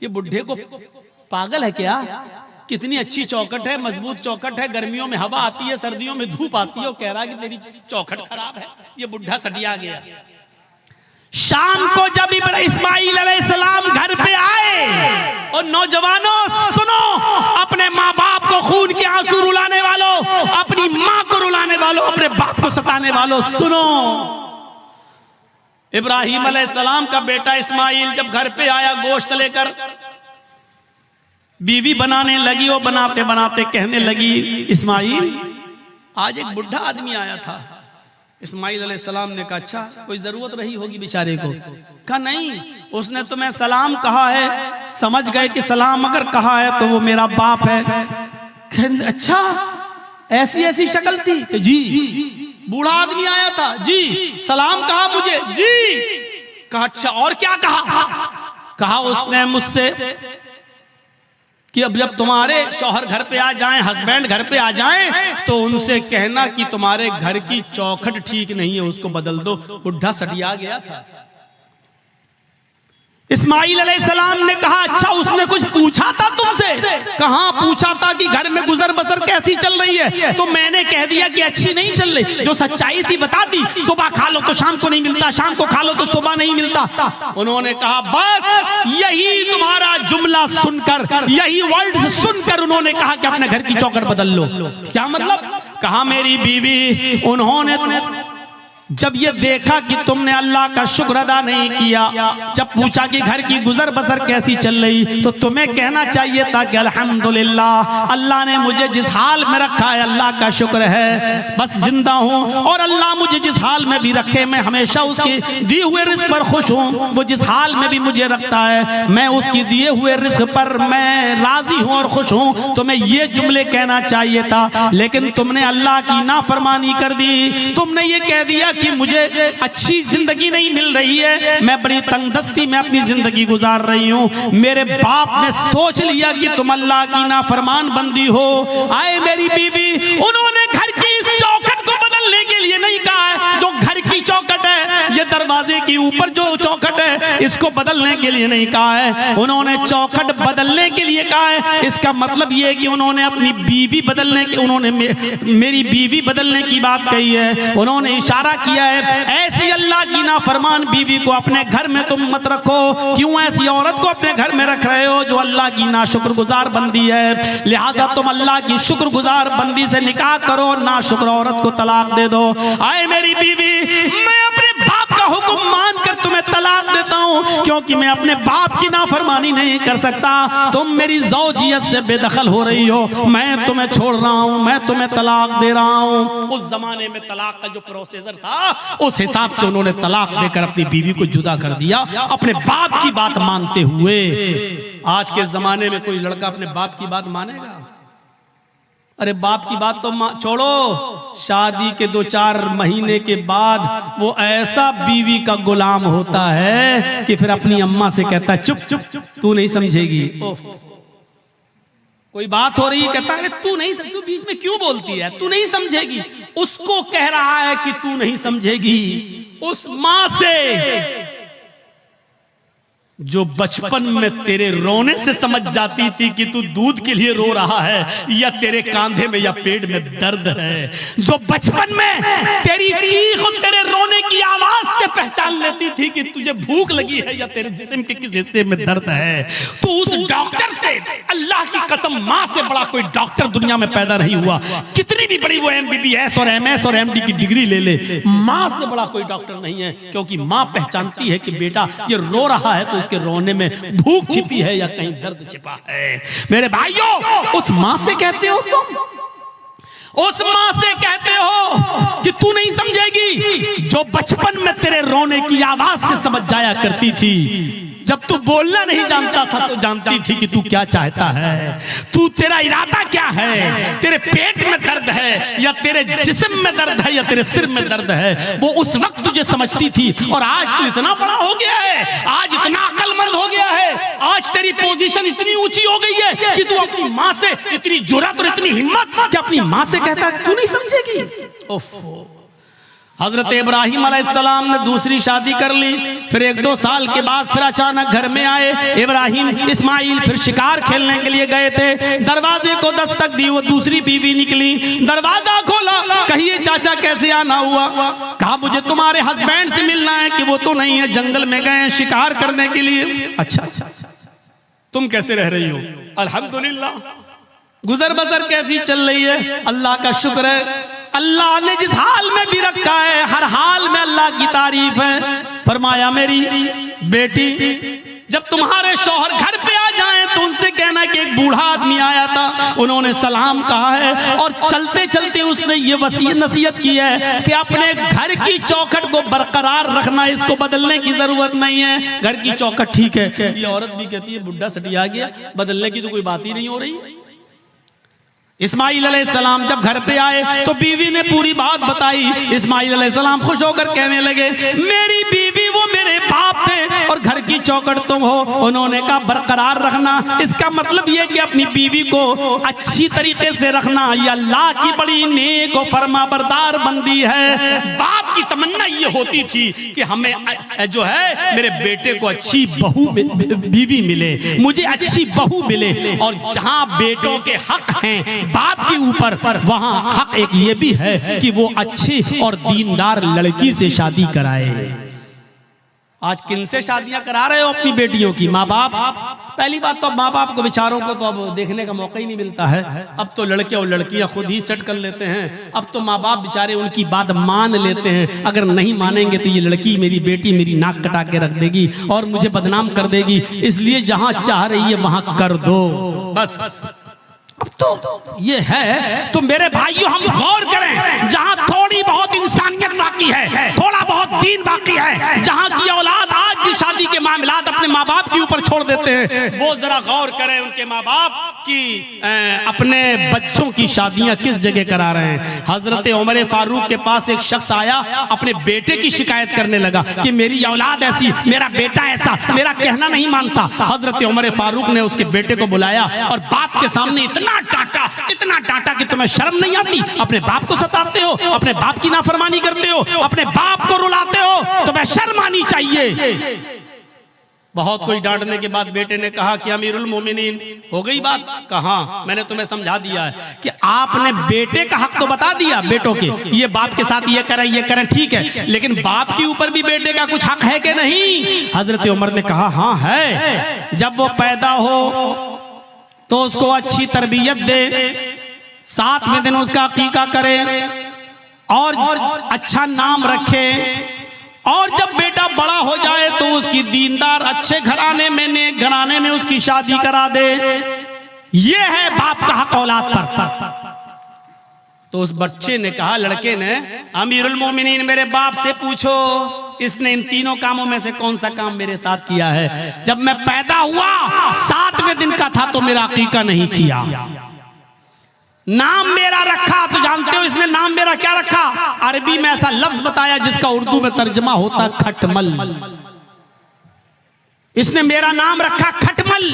ये बुढ़े को पागल है क्या, कितनी अच्छी चौखट है, मजबूत चौखट है, गर्मियों में हवा आती है, सर्दियों में धूप आती है, वो कह रहा है कि तेरी चौखट खराब है, ये बुढ़ा सटिया गया। शाम को जब इस्माईल अलैहिस्सलाम घर पे आए, और नौजवानों सुनो, अपने माँ बाप को खून के आंसू रुलाने वालों, अपनी माँ को रुलाने वालों, अपने बाप को सताने वालों, सुनो। इब्राहिम अलैहिस्सलाम का बेटा इस्माईल जब घर पे आया गोश्त लेकर, बीवी बनाने लगी, वो बनाते बनाते कहने लगी, इस्माईल आज एक बुढ़ा आदमी आया था। इस्माईल अलैहिस्सलाम ने कहा अच्छा, कोई जरूरत रही होगी बेचारे को? कहा नहीं, उसने तुम्हें सलाम कहा है, समझ गए कि सलाम अगर कहा है तो वो मेरा बाप है। अच्छा, ऐसी ऐसी शक्ल थी कि जी, बूढ़ा आदमी आया था जी, सलाम कहा मुझे जी। कहा अच्छा, और क्या कहा? कहा उसने मुझसे कि अब जब तुम्हारे शौहर घर पे आ जाएं, हस्बैंड घर पे आ जाएं, तो उनसे कहना कि तुम्हारे घर की चौखट ठीक नहीं है, उसको बदल दो। बुढ़ा सटिया गया था। इस्माइल अलैहिस्सलाम ने कहा, अच्छा उसने कुछ पूछा था तुमसे? कहां पूछा था कि घर में गुजर बसर कैसी चल रही है, तो मैंने कह दिया कि अच्छी नहीं चल रही। जो सच्चाई थी बता दी, सुबह खा लो तो शाम को नहीं मिलता, शाम को खा लो तो सुबह नहीं मिलता। उन्होंने कहा बस यही तुम्हारा जुमला सुनकर, यही वर्ड सुनकर उन्होंने कहा कि अपने घर की चौखट बदल लो। क्या मतलब? कहा मेरी बीवी, उन्होंने जब ये देखा कि तुमने अल्लाह का शुक्र अदा नहीं किया, जब पूछा कि घर की गुजर बसर कैसी चल रही, तो तुम्हें कहना चाहिए था कि अल्हम्दुलिल्लाह, अल्लाह ने मुझे जिस हाल में रखा है अल्लाह का शुक्र है, बस जिंदा हूँ, और अल्लाह मुझे जिस हाल में भी रखे मैं हमेशा उसके दिए हुए रिज़्क़ पर खुश हूँ। वो जिस हाल में भी मुझे रखता है मैं उसकी दिए हुए रिज़्क़ पर मैं राजी हूँ और खुश हूँ। तुम्हें ये जुमले कहना चाहिए था, लेकिन तुमने अल्लाह की नाफरमानी कर दी। तुमने ये कह दिया कि मुझे अच्छी जिंदगी नहीं मिल रही है, मैं बड़ी तंगदस्ती में अपनी जिंदगी गुजार रही हूँ। मेरे बाप ने सोच लिया कि तुम अल्लाह की नाफरमान बंदी हो। आए मेरी बीवी, उन्होंने घर की इस चौखट को बदलने के लिए नहीं कहा है। जो घर की चौखट है, ये दरवाजे के ऊपर जो चौखट है, इसको बदलने के लिए नहीं कहा है। उन्होंने चौखट बदलने के लिए कहा है। इसका मतलब ये है कि उन्होंने अपनी बीवी बदलने की, उन्होंने मेरी बीवी बदलने की बात कही है। उन्होंने इशारा किया है, ऐसी अल्लाह की नाफरमान बीवी को अपने घर में तुम मत रखो। क्यों ऐसी औरत को अपने घर में रख रहे हो जो अल्लाह की नाशुक्रगुजार बंदी है? लिहाजा तुम अल्लाह की शुक्रगुजार बंदी से निकाह करो, नाशुक्र औरत को तलाक दे दो। आए मेरी बीवी, मैं अपने बाप का हुक्म मानकर तुम्हें तलाक देता हूं, क्योंकि मैं अपने बाप की नाफरमानी नहीं कर सकता। तुम मेरी ज़ौजियत से बेदखल हो रही हो, मैं तुम्हें छोड़ रहा हूं, मैं तुम्हें तलाक दे रहा हूं। उस जमाने में तलाक का जो प्रोसीजर था, उस हिसाब से उन्होंने तलाक देकर अपनी बीवी को जुदा कर दिया, अपने बाप की बात मानते हुए। आज के जमाने में कोई लड़का अपने बाप की बात मानेगा? अरे बाप की बात तो छोड़ो, शादी के 2-4 महीने के बाद वो ऐसा बीवी का गुलाम होता है कि फिर अपनी अम्मा से कहता है चुप चुप चुप, तू नहीं समझेगी। कोई बात हो रही है, कहता है तू नहीं समझ, तू बीच में क्यों बोलती है, तू नहीं समझेगी। उसको कह रहा है कि तू नहीं समझेगी। उस माँ से जो बचपन में तेरे रोने से समझ जाती थी कि तू दूध के लिए रो रहा है या तेरे कांधे में या पेट में दर्द है, जो बचपन में तेरी चीख और तेरे रोने की आवाज से पहचान लेती थी कि तुझे भूख लगी है या तेरे जिस्म के किस हिस्से में दर्द है, तो उस डॉक्टर से, अल्लाह की कसम, माँ से बड़ा कोई डॉक्टर दुनिया में पैदा नहीं हुआ। कितनी भी बड़ी वो MBBS और MS और MD की डिग्री ले ले, माँ से बड़ा कोई डॉक्टर नहीं है। क्योंकि माँ पहचानती है कि बेटा ये रो रहा है तो उसके रोने में भूख छिपी है या कहीं दर्द छिपा है। मेरे भाइयों, उस माँ से कहते हो तुम, उस माँ से कहते हो कि तू नहीं समझेगी, जो बचपन में तेरे रोने की आवाज से समझ जाया करती थी। जब तू बोलना नहीं जानता था तो जानती थी कि तू क्या चाहता है, तू तेरा इरादा क्या है, तेरे पेट में दर्द है या तेरे जिस्म में दर्द है या तेरे सिर में दर्द है, वो उस वक्त तुझे समझती थी। और आज तू इतना बड़ा हो गया है, आज इतना अक्लमंद हो गया है, आज तेरी पोजीशन इतनी ऊंची हो गई है कि तू अपनी माँ से इतनी जुर्रत और इतनी हिम्मत कि अपनी माँ से कहता है तू नहीं समझेगी। ओफो। हजरत इब्राहिम अलैहिस्सलाम ने दूसरी शादी कर ली, फिर 1-2 साल के बाद फिर अचानक घर में आए इब्राहिम। इस्माइल फिर शिकार खेलने के लिए गए थे, दरवाजे को दस्तक दी, वो दूसरी बीवी निकली, दरवाजा खोला, कहिए चाचा कैसे आना हुआ? कहा मुझे तुम्हारे हस्बैंड से मिलना है। कि वो तो नहीं है, जंगल में गए शिकार करने के लिए। अच्छा, तुम कैसे रह रही हो? अल्हम्दुलिल्लाह। गुजर बसर कैसी चल रही है? अल्लाह का शुक्र है, अल्लाह ने जिस हाल में भी रखा है हर हाल में अल्लाह की तारीफ है। फरमाया मेरी बेटी, जब तुम्हारे शौहर घर पे आ जाएं तो उनसे कहना कि एक बूढ़ा आदमी आया था, उन्होंने सलाम कहा है और चलते चलते उसने ये वसीयत नसीहत की है कि अपने घर की चौखट को बरकरार रखना, इसको बदलने की जरूरत नहीं है। घर की चौखट ठीक है। ये औरत भी कहती है बुढ़ा सटिया गया, बदलने की तो कोई बात ही नहीं हो रही। इस्माइल अलैहिस्सलाम जब घर पे आए तो बीवी ने पूरी बात बताई। इस्माइल अलैहिस्सलाम खुश होकर कहने लगे मेरी बीवी वो मेरे बाप थे और घर की चौखट तुम हो। उन्होंने कहा बरकरार रखना, इसका मतलब यह कि अपनी बीवी को अच्छी तरीके से रखना, ये अल्लाह की बड़ी नेक और फरमाबरदार बंदी है। बाप की तमन्ना ये होती थी कि हमें जो है मेरे बेटे को अच्छी बहू बीवी मिले, मुझे अच्छी बहू मिले। और जहां बेटों के हक हैं बाप के ऊपर, वहां हक एक ये भी है कि वो अच्छी और दीनदार लड़की से शादी कराए। आज किन से शादियां करा रहे हो अपनी बेटियों की? माँ बाप। पहली बात तो माँ बाप को बेचारों को तो अब देखने का मौका ही नहीं मिलता है। अब तो लड़के और लड़कियां खुद ही सेट कर लेते हैं। अब तो माँ बाप बेचारे उनकी बात मान लेते हैं। अगर नहीं मानेंगे तो ये लड़की, मेरी बेटी मेरी नाक कटा के रख देगी और मुझे बदनाम कर देगी, इसलिए जहां चाह रही है वहां कर दो बस। अब तो ये है। तो मेरे भाइयों हम गौर करें, जहां थोड़ी बहुत इंसानियत बाकी है, थोड़ा बहुत दीन बाकी है, जहां की औलाद आज भी शादी के मामलात अपने माँ बाप के ऊपर छोड़ देते हैं, वो जरा गौर करें उनके माँ बाप की अपने बच्चों की शादियां किस जगह करा रहे हैं। हजरत उमर फारूक के पास एक शख्स आया, अपने बेटे की शिकायत करने लगा कि मेरी औलाद ऐसी, मेरा बेटा ऐसा, मेरा कहना नहीं मानता। हजरत उमर फारूक ने उसके बेटे को बुलाया और बाप के सामने इतना डांटा कि तुम्हें शर्म नहीं आती? अपने बाप को सताते हो, अपने बाप की नाफरमानी करते हो, अपने बाप को रुलाते हो, तुम्हें शर्म आनी चाहिए। बहुत कुछ डांटने के बाद बेटे ने कहा कि अमीरुल मोमिनीन, हो गई बात? कहा मैंने तुम्हें समझा दिया है कि आपने बेटे का हक तो बता दिया बेटों के, ये बाप के साथ ये करें ठीक है, लेकिन बाप के ऊपर भी बेटे का कुछ हक है कि नहीं? हजरत उमर ने कहा हाँ है। जब वो पैदा हो तो उसको अच्छी तरबियत दे, 7वें दिन उसका अकीका करे और अच्छा नाम रखे, और जब बेटा बड़ा हो जाए तो उसकी दीनदार अच्छे घराने में, नेक घराने में उसकी शादी करा दे। ये है बाप का हक औलाद पर। तो उस बच्चे ने कहा, लड़के ने, अमीरुल मोमिनीन मेरे बाप से पूछो इसने इन तीनों कामों में से कौन सा काम मेरे साथ किया है? जब मैं पैदा हुआ 7वें दिन का था तो मेरा अकीका नहीं किया। नाम मेरा रखा, तो जानते हो इसने नाम मेरा क्या रखा? अरबी में ऐसा लफ्ज बताया जिसका उर्दू में तर्जमा होता खटमल। इसने मेरा नाम रखा खटमल।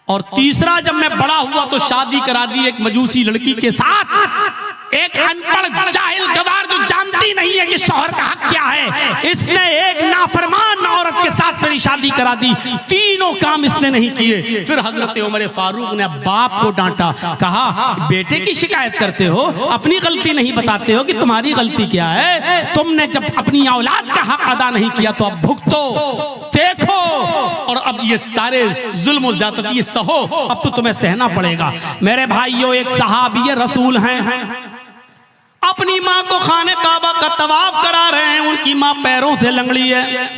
और तीसरा, जब मैं बड़ा हुआ तो शादी करा दी एक मजूसी लड़की के साथ, एक अनपढ़ जाहिल गवार जो जानती नहीं है कि शौहर का हक क्या है, इसने एक नाफरमान औरत के साथ मेरी शादी करा दी। तीनों काम इसने नहीं किए। फिर हजरत उमर फारूक ने बाप को डांटा, कहा बेटे की शिकायत करते हो, अपनी गलती नहीं बताते हो कि तुम्हारी गलती क्या है? तुमने जब अपनी औलाद का हक अदा नहीं किया तो अब भुगतो, देखो, और अब ये सारे जुल्म और ज़्यादती ये सहो, अब तो तुम्हें सहना पड़ेगा। मेरे भाइयों, एक सहाबी रसूल हैं, अपनी माँ को खाने काबा का तवाफ करा रहे हैं, उनकी माँ पैरों से लंगड़ी है।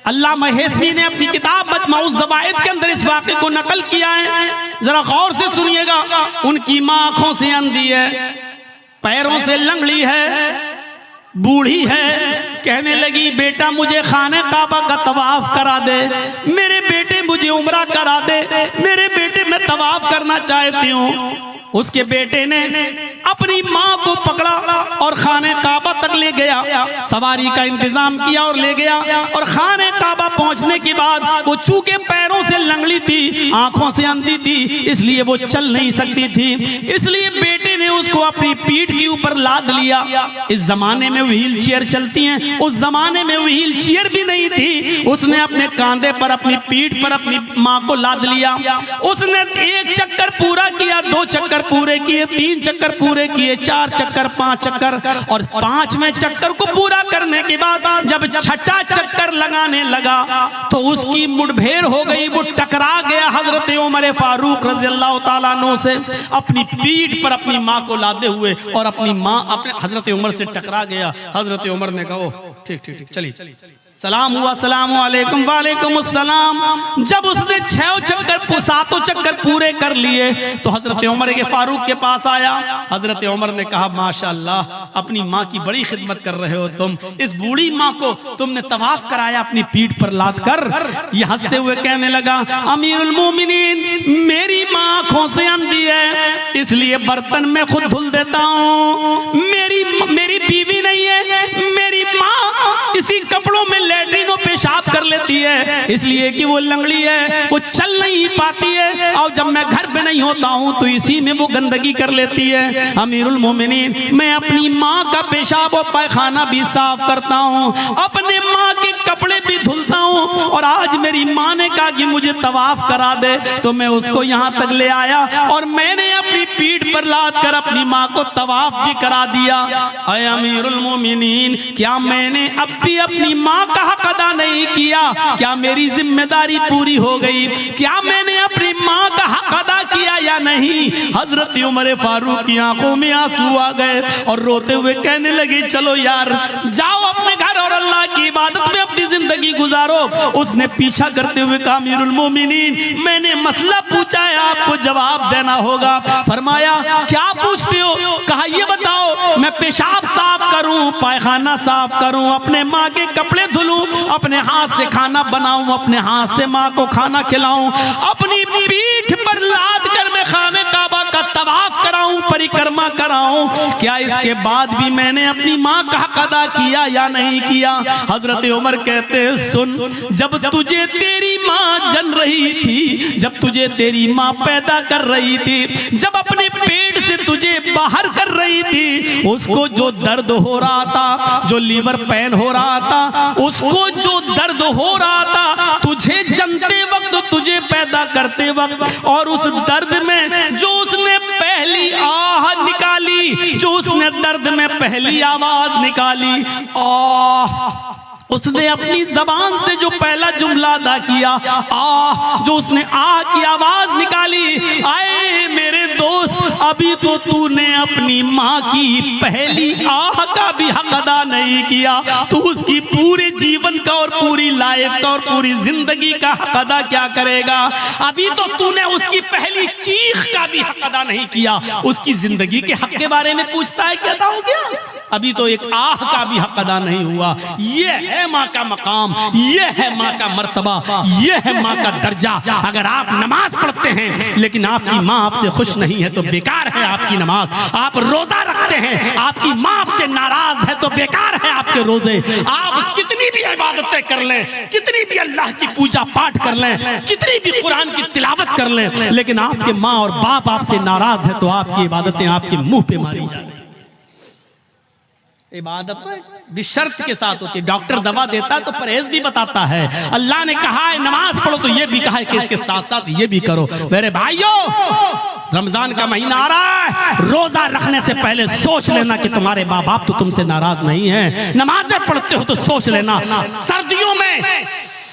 अल्लाह महेशवी ने अपनी किताब मजमाउज़ ज़वाइद के अंदर इस वाक़े को नकल किया है, जरा गौर से सुनिएगा। उनकी माँ आंखों से अंधी है, पैरों से लंगड़ी है, बूढ़ी है। कहने लगी, बेटा मुझे खाने काबा का तवाफ करा दे, मेरे बेटे मुझे उम्रा करा दे, मेरे बेटे मैं तवाफ करना चाहती हूँ। उसके बेटे ने अपनी माँ को पकड़ा और खाने काबा तक ले गया, सवारी का इंतजाम किया और ले गया। और खाने काबा पहुंचने के बाद वो चूंकि पैरों से लंगड़ी थी, आंखों से अंधी थी, इसलिए वो चल नहीं सकती थी, इसलिए बेटे ने उसको अपनी पीठ के ऊपर लाद लिया। इस जमाने में व्हील चेयर चलती हैं, उस जमाने में व्हील चेयर भी नहीं थी। उसने अपने कांधे पर, अपनी पीठ पर अपनी माँ को लाद लिया। उसने 1 चक्कर पूरा किया, 2 चक्कर पूरे किए, 3 चक्कर पूरे किए, 4 चक्कर, 5 चक्कर, और 5वें चक्कर को पूरा करने के बाद जब 6ठा चक्कर लगाने लगा तो उसकी मुठभेड़ हो गई, वो टकरा गया हजरत उमर फारूक रज़ी अल्लाह ताला अन्हु से, अपनी पीठ पर अपनी माँ को लादे हुए, और अपनी माँ अपने हजरत उमर से टकरा गया। हजरत उमर ने कहा, ठीक चलिए, सलाम हुआ, सलाम अलैकुम, वालेकुम अस्सलाम। जब उसने 6 चक्कर 7 चक्कर पूरे कर लिए तो हजरत उमर के फारूक के पास आया। हजरत उमर ने कहा, माशाअल्लाह, अपनी माँ की बड़ी खिदमत कर रहे हो तुम, इस बूढ़ी माँ को तुमने तवाफ कराया अपनी पीठ पर लाद कर। ये हंसते हुए कहने लगा, अमीरुल मोमिनीन, मेरी माँ आंखों से अंधी है, इसलिए बर्तन में खुद धुल देता हूँ, मेरी बीवी नहीं है, मेरी माँ इसी कपड़ों में लैट्रिन और पेशाब कर लेती है, इसलिए कि वो लंगड़ी है, वो चल नहीं पाती है, और जब मैं घर पे नहीं होता हूँ तो इसी में वो गंदगी कर लेती है। अमीरुल मोमिनीन, मैं अपनी माँ का पेशाब और पैखाना भी साफ करता हूँ, अपने माँ के कपड़े भी धुलता हूँ, और आज मेरी माँ ने कहा कि मुझे तवाफ करा दे, तो मैं उसको यहाँ तक ले आया और मैंने अपनी पीठ पर लाद कर अपनी माँ को तवाफ भी करा दिया। ऐ अमीरुल मोमिनीन, क्या मैंने अब भी अपनी माँ का हक अदा नहीं किया? क्या मेरी जिम्मेदारी पूरी हो गई? क्या मैंने अपनी माँ का हक अदा किया या नहीं? हजरत उमर फारूक की आंखों में आंसू आ गए और रोते हुए कहने लगे, चलो यार, जाओ अपने घर और अल्लाह की इबादत में अपनी जिंदगी गुजारो। उसने पीछा करते हुए कहा, अमीरुल मोमिनीन, मैंने मसला पूछा है, आपको जवाब देना होगा। फरमाया, क्या पूछते हो? कहा, ये बताओ, मैं पेशाब साफ करूं, पैखाना साफ करूं, अपने माँ के कपड़े धुलूं, अपने हाथ से खाना बनाऊं, अपने हाथ से माँ को खाना खिलाऊं, अपनी पीठ पर लाद कर मैं खाने काबा का तवाफ कराऊं, परिक्रमा कराऊं, क्या इसके बाद भी मैंने अपनी माँ का हक अदा किया या नहीं किया? हजरत उमर कहते हैं, सुन, जब तुझे तेरी माँ जन रही थी, जब तुझे तेरी माँ पैदा कर रही थी, जब अपने पेट से तुझे बाहर कर रही थी, उसको जो दर्द हो रहा था, जो लीवर पेन हो रहा था, उसको जो दर्द हो रहा था, तुझे जनते वक्त, तुझे पैदा करते वक्त, और उस दर्द में जो उसने पहली आह निकाली, जो उसने दर्द में पहली आवाज निकाली, आह, उसने अपनी जबान से जो पहला जुमला अदा किया, आह, जो उसने आह की आवाज निकाली, आए मेरे दोस्त, अभी तो तूने अपनी माँ की पहली आह का भी हक अदा नहीं किया, तू उसकी पूरे जीवन का और पूरी लाइफ का और पूरी जिंदगी का हक अदा क्या करेगा? अभी तो तूने उसकी पहली चीख का भी हक अदा नहीं किया, उसकी जिंदगी के हक के बारे में पूछता है, क्या अदा हो गया? अभी तो एक आह का भी हक अदा नहीं हुआ। ये है माँ का मकाम, ये है माँ का मर्तबा, ये है माँ का दर्जा। अगर आप नमाज पढ़ते हैं लेकिन आपकी माँ आपसे खुश नहीं है तो बेकार है आपकी नमाज। आप रोजा रखते हैं, आपकी माँ आपसे नाराज है तो बेकार है आपके रोजे। आप कितनी भी इबादतें कर लें, कितनी भी अल्लाह की पूजा पाठ कर लें, कितनी भी कुरान की तिलावत कर लें, लेकिन आपके माँ और बाप आपसे नाराज है तो आपकी इबादतें आपके मुंह पे मारी जाएंगी। इबादत भी शर्त के साथ होती है। डॉक्टर दवा देता तो परहेज भी बताता है। अल्लाह ने कहा है नमाज पढ़ो तो ये भी कहा है कि इसके साथ साथ ये भी करो। मेरे भाइयों, रमजान का महीना आ रहा है, रोजा रखने से पहले सोच लेना कि तुम्हारे माँ बाप तो तुमसे नाराज नहीं है। नमाजें पढ़ते हो तो सोच लेना, सर्दियों में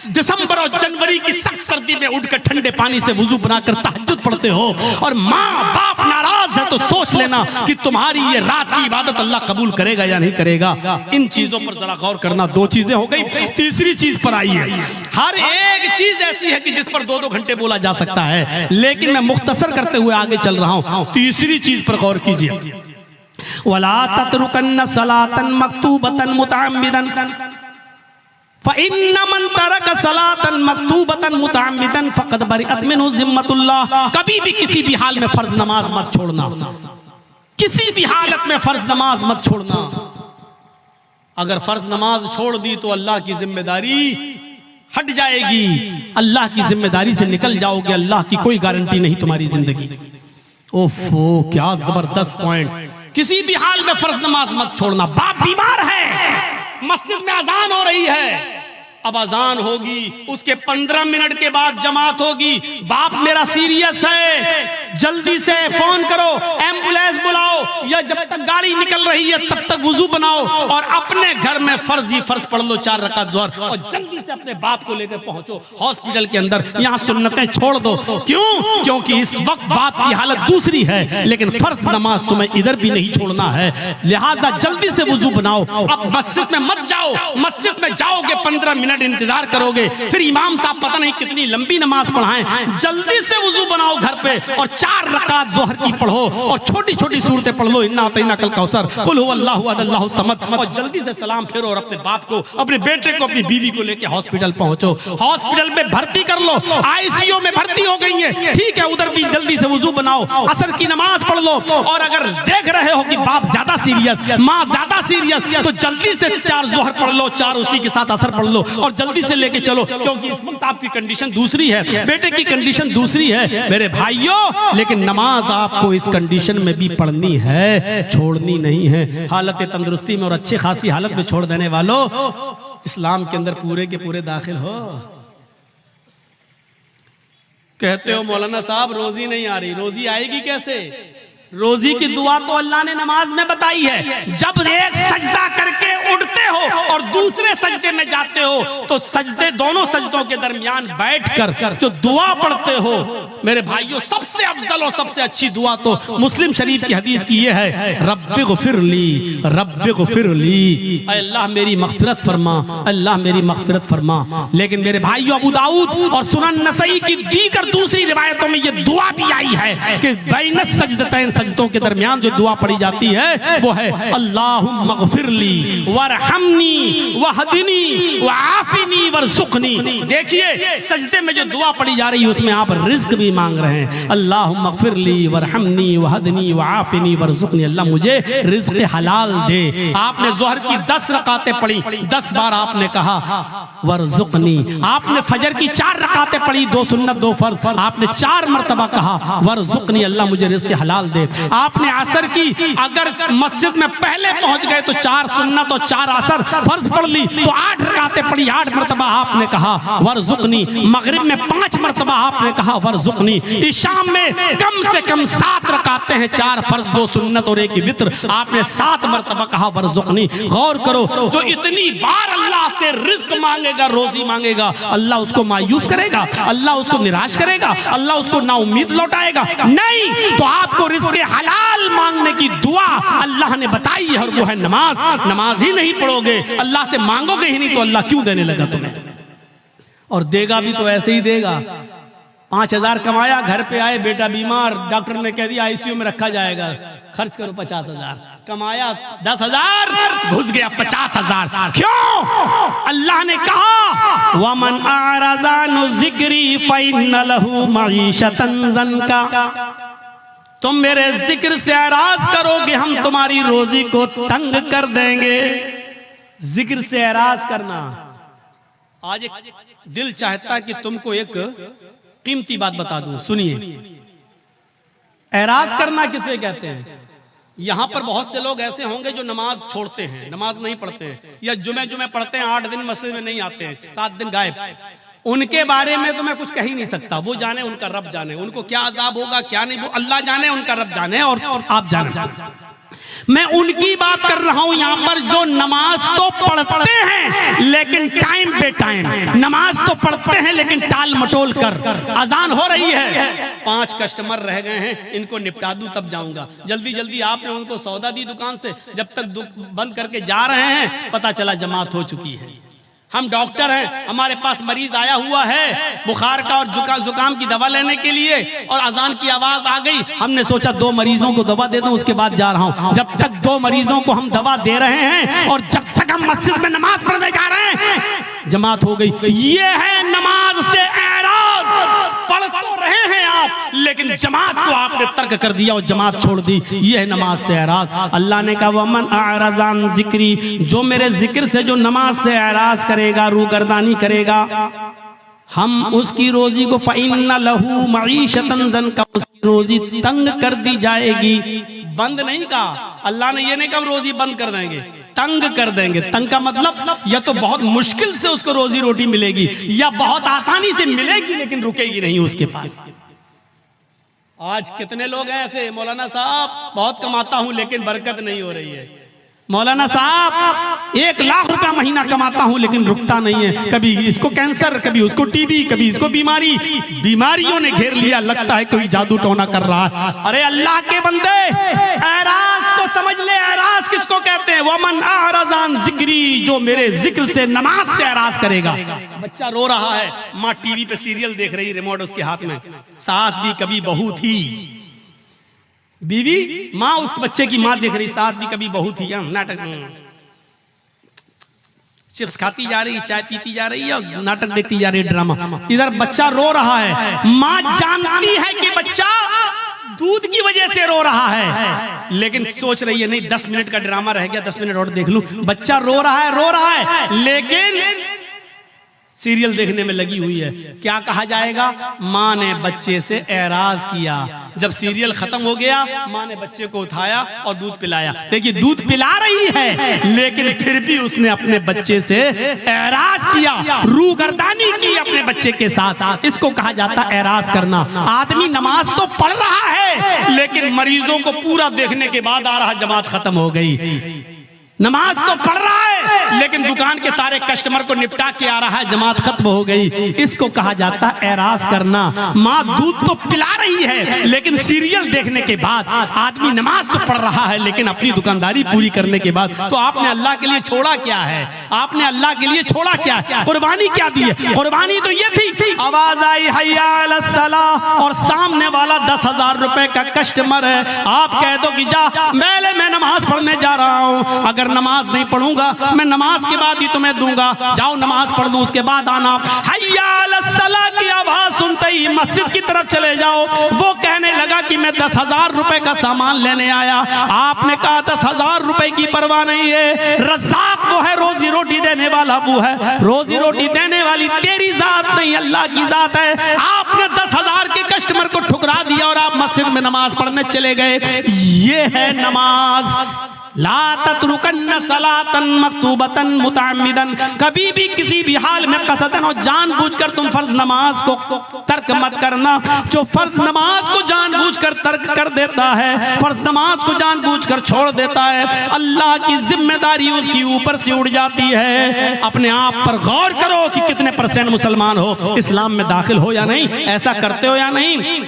दिसंबर और जनवरी की सख्त सर्दी में उठकर ठंडे पानी से वुजू बनाकर तहज्जुद पढ़ते हो और माँ बाप नाराज है तो सोच लेना कि तुम्हारी ये रात की इबादत अल्लाह कबूल करेगा या नहीं करेगा। इन चीजों पर जरा गौर करना। दो चीजें हो गई, तीसरी चीज पर आई है। हर एक चीज ऐसी है कि जिस पर 2-2 घंटे बोला जा सकता है, लेकिन मैं मुख्तसर करते हुए आगे चल रहा हूं। तीसरी चीज पर गौर कीजिए। वला ततरुकन्न सलातन मक्तूबतन मुतअम्मिदन फ़इन्न मन तरक सलातन मक्तूबतन मुतअम्मिदन फ़क़द बरिअत मिन्हु ज़िम्मतुल्लाह। कभी भी किसी भी हाल में फर्ज नमाज मत छोड़ना, किसी भी हालत में फर्ज नमाज मत छोड़ना। अगर फर्ज नमाज छोड़ दी तो अल्लाह की जिम्मेदारी हट जाएगी, अल्लाह की जिम्मेदारी से निकल जाओगे। अल्लाह की कोई गारंटी नहीं तुम्हारी जिंदगी। ओफो, क्या जबरदस्त पॉइंट। किसी भी हाल में फर्ज नमाज मत छोड़ना। बाप बीमार है, मस्जिद में अजान हो रही है, अब अजान होगी, उसके 15 मिनट के बाद जमात होगी। बाप मेरा सीरियस है, जल्दी से फोन करो, एम्बुलेंस बुलाओ, या जब तक गाड़ी निकल रही है तब तक वुजू बनाओ और अपने घर में फर्ज ही फर्ज पढ़ लो 4 रकात ज़ोहर और जल्दी से अपने बाप को लेकर पहुंचो हॉस्पिटल के अंदर। यहाँ सुन्नतें छोड़ दो। क्यों? क्योंकि इस वक्त बाप की हालत दूसरी है, लेकिन फर्ज नमाज तुम्हें इधर भी नहीं छोड़ना है। लिहाजा जल्दी से वुजू बनाओ। अब मस्जिद में मत जाओ, मस्जिद में जाओगे 15 मिनट इंतजार करोगे, फिर इमाम साहब पता नहीं कितनी लंबी नमाज पढ़ाएं। जल्दी से वुजू बनाओ घर पे और 4 रकात जोहर की पढ़ो और छोटी छोटी सूरतें पढ़ लो, इन्ना अतैना कल कौसर, कुल हुवल्लाहु अहद अल्लाहु समद, और जल्दी से सलाम फेरो और अपने बाप को, अपने बेटे को, अपनी बीवी को लेके हॉस्पिटल पहुंचो। हॉस्पिटल में भर्ती कर लो, आईसीयू में भर्ती हो गई है, ठीक है, उधर भी जल्दी से वुजू बनाओ, असर की नमाज पढ़ लो, और अगर देख रहे हो कि बाप ज्यादा सीरियस, माँ ज्यादा सीरियस, तो जल्दी से 4 जोहर पढ़ लो, 4 उसी के साथ असर पढ़ लो और जल्दी से लेके चलो, क्योंकि इस वक्त आपकी कंडीशन दूसरी है, बेटे की कंडीशन दूसरी है मेरे भाइयों। लेकिन नमाज आपको इस कंडीशन में भी पढ़नी है, छोड़नी नहीं है। हालत तंदुरुस्ती में और अच्छी खासी हालत में छोड़ देने वालों, इस्लाम के अंदर पूरे के पूरे दाखिल हो। कहते हो मौलाना साहब रोजी नहीं आ रही, रोजी आएगी कैसे? रोजी की दुआ तो अल्लाह ने नमाज में बताई है। जब एक सजदा करके उठते हो और दूसरे सजदे में जाते हो, तो सजदे, दोनों सजदों के दरमियान बैठकर जो दुआ पढ़ते हो मेरे भाइयों, सबसे अफजल और सबसे अच्छी दुआ तो मुस्लिम शरीफ की हदीस की ये है, रब्बि गुफिरली, रब्बि गुफिरली, अल्लाह मेरी मग़फ़िरत फरमा, अल्लाह मेरी मग़फ़िरत फरमा। लेकिन मेरे भाइयों, अबू दाऊद और सुनन नसई की दीगर दूसरी रिवायतों में ये दुआ भी आई है कि बैन सजदतैन, सजदों के दरमियान जो दुआ पढ़ी जाती है वो है अल्लाहुम्मा ग़फ़िरली वरहमनी वहदिनी वआफ़िनी वरज़ुक़नी। देखिए सजदे में जो दुआ पढ़ी जा रही है उसमें आप रिज़्क़ भी मांग रहे हैं, अल्लाहुम्मा ग़फ़िरली वरहमनी वहदिनी वआफ़िनी वरज़ुक़नी, अल्लाह मुझे रिज़्क़ हलाल दे। आपने ज़ोहर की 10 रकातें पढ़ी, 10 बार आपने कहा वरज़ुक़नी। आपने फजर की 4 रकातें पढ़ी, 2 सुन्नत 2 फर्ज, आपने 4 मरतबा कहा वरज़ुक़नी, अल्लाह मुझे रिज़्क़ हलाल दे। आपने असर की, अगर मस्जिद में पहले पहुंच गए तो 4 सुन्नत और 4 असर फर्ज पढ़ ली, तो 8 रकातें पढ़ी, 8 मरतबा आपने कहा वरज़ुक़नी। मगरिब में 5 मरतबा आपने कहा वरज़ुक़नी। इशाम में कम से कम 7 रकातें हैं, 4 फर्ज 2 सुन्नत और 1 वित्र, आपने 7 मरतबा कहा वरज़ुक़नी। गौर करो, जो इतनी बार अल्लाह से रिज़्क़ मांगेगा, रोजी मांगेगा, अल्लाह उसको मायूस करेगा? अल्लाह उसको निराश करेगा? अल्लाह उसको नाउम्मीद लौटाएगा? नहीं। तो आपको रिज़्क़ हलाल मांगने की दुआ अल्लाह ने बताई है, और वो है नमाज। नमाज ही नहीं पढ़ोगे, अल्लाह से मांगोगे ही नहीं, तो अल्लाह क्यों देने लगा तुम्हें? और देगा भी तो ऐसे ही देगा। 5000 कमाया, घर पे आए, बेटा बीमार, डॉक्टर ने कह दिया आईसीयू में रखा जाएगा, खर्च करो 50,000। कमाया 10,000, घुस गया 50,000। क्यों? अल्लाह ने कहा वमन आरज़ा अन ज़िक्री फ़इन्न लहू मईशतन ज़नका, तुम मेरे जिक्र से एराज करोगे, हम तुम्हारी रोजी को तंग कर देंगे। जिक्र से एराज करना। आज एक दिल चाहता है कि तुमको एक कीमती बात बता दूं, सुनिए। एराज करना किसे कहते हैं? यहां पर बहुत से लोग ऐसे होंगे जो नमाज छोड़ते हैं, नमाज नहीं पढ़ते हैं, या जुमे पढ़ते हैं, 8 दिन मस्जिद में नहीं आते हैं, 7 दिन गायब। उनके बारे में तो मैं कुछ कह ही नहीं सकता, वो जाने, उनका रब जाने, उनको क्या अजाब होगा क्या नहीं, वो अल्लाह जाने, उनका रब जाने, और आप जाने। मैं उनकी बात कर रहा हूं यहां पर जो नमाज तो पढ़ते हैं लेकिन टाइम पे टाइम, नमाज तो पढ़ते हैं लेकिन टाल मटोल कर। अजान हो रही है, 5 कस्टमर रह गए हैं, इनको निपटा दूं तब जाऊंगा। जल्दी जल्दी आपने उनको सौदा दी दुकान से, जब तक बंद करके जा रहे हैं पता चला जमात हो चुकी है। हम डॉक्टर हैं, हमारे पास मरीज आया हुआ है बुखार का और जुकाम की दवा लेने के लिए, और अजान की आवाज आ गई, हमने सोचा 2 मरीजों को दवा दे दूं, उसके बाद जा रहा हूं। जब तक 2 मरीजों को हम दवा दे रहे हैं और जब तक हम मस्जिद में नमाज पढ़ने जा रहे हैं, जमात हो गई। ये है नमाज से एराज। पढ़ तो रहे हैं आप, लेकिन जमात को आपने तर्क कर दिया और जमात छोड़ दी, ये है नमाज से एराज। अल्लाह ने कहा वमन अअरज़ अन ज़िक्री, जो मेरे जिक्र से जो नमाज से एराज करेगा, रूगर्दानी करेगा, हम उसकी रोजी को फ़इन्न लहू मईशतन ज़नका, उसकी रोजी तंग कर दी जाएगी। बंद नहीं कहा अल्लाह ने, ये नहीं कहा रोजी बंद कर देंगे, तंग कर देंगे। तंग का मतलब या तो बहुत मुश्किल से उसको रोजी रोटी मिलेगी, या बहुत आसानी से मिलेगी लेकिन रुकेगी नहीं उसके पास। आज कितने लोग हैं ऐसे, मौलाना साहब बहुत कमाता हूं लेकिन बरकत नहीं हो रही है। मौलाना साहब 1 लाख रुपया महीना कमाता हूं लेकिन रुकता नहीं है, कभी इसको कैंसर, कभी उसको टीबी, कभी इसको बीमारी, बीमारियों ने घेर लिया, लगता है कोई जादू टोना कर रहा है। अरे अल्लाह के बंदे, एराज तो समझ ले, एराज किसको कहते हैं? वमन अहरज़ान जिक्री, जो मेरे जिक्र से, नमाज से एराज करेगा। बच्चा रो रहा है, माँ टीवी पे सीरियल देख रही, रिमोट उसके हाथ में, सास भी कभी बहू थी, बीवी माँ उस बच्चे की माँ देख रही, सास भी कभी बहू थी, नाटक, चिप्स खाती जा रही, चाय पीती जा रही है और नाटक देखती जा रही, ड्रामा। इधर बच्चा रो रहा है, माँ जानती है कि बच्चा दूध की वजह से रो रहा है, लेकिन सोच रही है नहीं 10 मिनट का ड्रामा रह गया, 10 मिनट और देख लूं। बच्चा रो रहा है लेकिन सीरियल देखने में लगी हुई है। क्या कहा जाएगा? माँ ने बच्चे से एराज किया। जब सीरियल खत्म हो गया, माँ ने बच्चे को उठाया और दूध पिलाया। देखिए दूध पिला रही है लेकिन फिर भी उसने अपने बच्चे से एराज किया, रूगर्दानी की अपने बच्चे के साथ। इसको कहा जाता है एराज करना। आदमी नमाज तो पढ़ रहा है लेकिन मरीजों को पूरा देखने के बाद आ रहा, जमात खत्म हो गई। नमाज तो पढ़ रहा है लेकिन दुकान के सारे कस्टमर को निपटा के आ रहा है, जमात खत्म हो गई। इसको कहा जाता है एराज करना। माँ दूध तो पिला रही है लेकिन सीरियल देखने के बाद आदमी नमाज तो पढ़ रहा है लेकिन अपनी दुकानदारी पूरी करने के बाद, तो आपने अल्लाह के लिए छोड़ा क्या है? आपने अल्लाह के लिए छोड़ा क्या है? कुर्बानी क्या दी है? कुर्बानी तो ये थी, आवाज आई हय्या अलस सलाह और सामने वाला 10,000 रुपए का कस्टमर है, आप कह दो कि जा पहले मैं नमाज पढ़ने जा रहा हूँ, अगर नमाज नहीं पढ़ूंगा मैं नमाज के बाद ही तुम्हें दूंगा, जाओ नमाज पढ़ लो उसके बाद आना। हय्या अलस सलाह की आवाज सुनते ही मस्जिद की तरफ चले जाओ। वो कहने लगा कि मैं 10,000 रुपए का सामान लेने आया। आपने कहा 10,000 रुपए की परवाह नहीं है, रज़्ज़ाक़ वो है, रोजी रोटी देने वाला वो है, रोजी रोटी देने वाली तेरी जात नहीं अल्लाह की जात है। आपने 10,000 के कस्टमर को ठुकरा दिया और आप मस्जिद में नमाज पढ़ने चले गए। ये है नमाज। ला ततरुकन्न सलातन मक्तूबतन मुतअम्मिदन, कभी भी किसी भी हाल में कसदन और जानबूझकर तुम फर्ज नमाज को तर्क मत करना। जो फर्ज नमाज को जानबूझकर तर्क कर देता है, फर्ज नमाज को जानबूझकर छोड़ देता है, अल्लाह की जिम्मेदारी उसकी ऊपर से उड़ जाती है। अपने आप पर गौर करो कि कितने % मुसलमान हो, इस्लाम में दाखिल हो या नहीं, ऐसा करते हो या नहीं।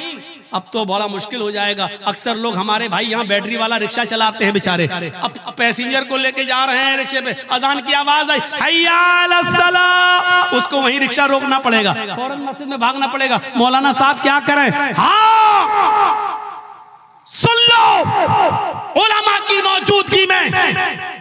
अब तो बड़ा मुश्किल हो जाएगा। अक्सर लोग हमारे भाई यहाँ बैटरी वाला रिक्शा चलाते हैं बेचारे, अब पैसेंजर को लेके जा रहे हैं रिक्शे पे, अजान की आवाज आई हय्या अलस सलाह, उसको वहीं रिक्शा रोकना पड़ेगा, फौरन मस्जिद में भागना पड़ेगा। मौलाना साहब क्या करें? हाँ सुन लो, उलमा की मौजूदगी में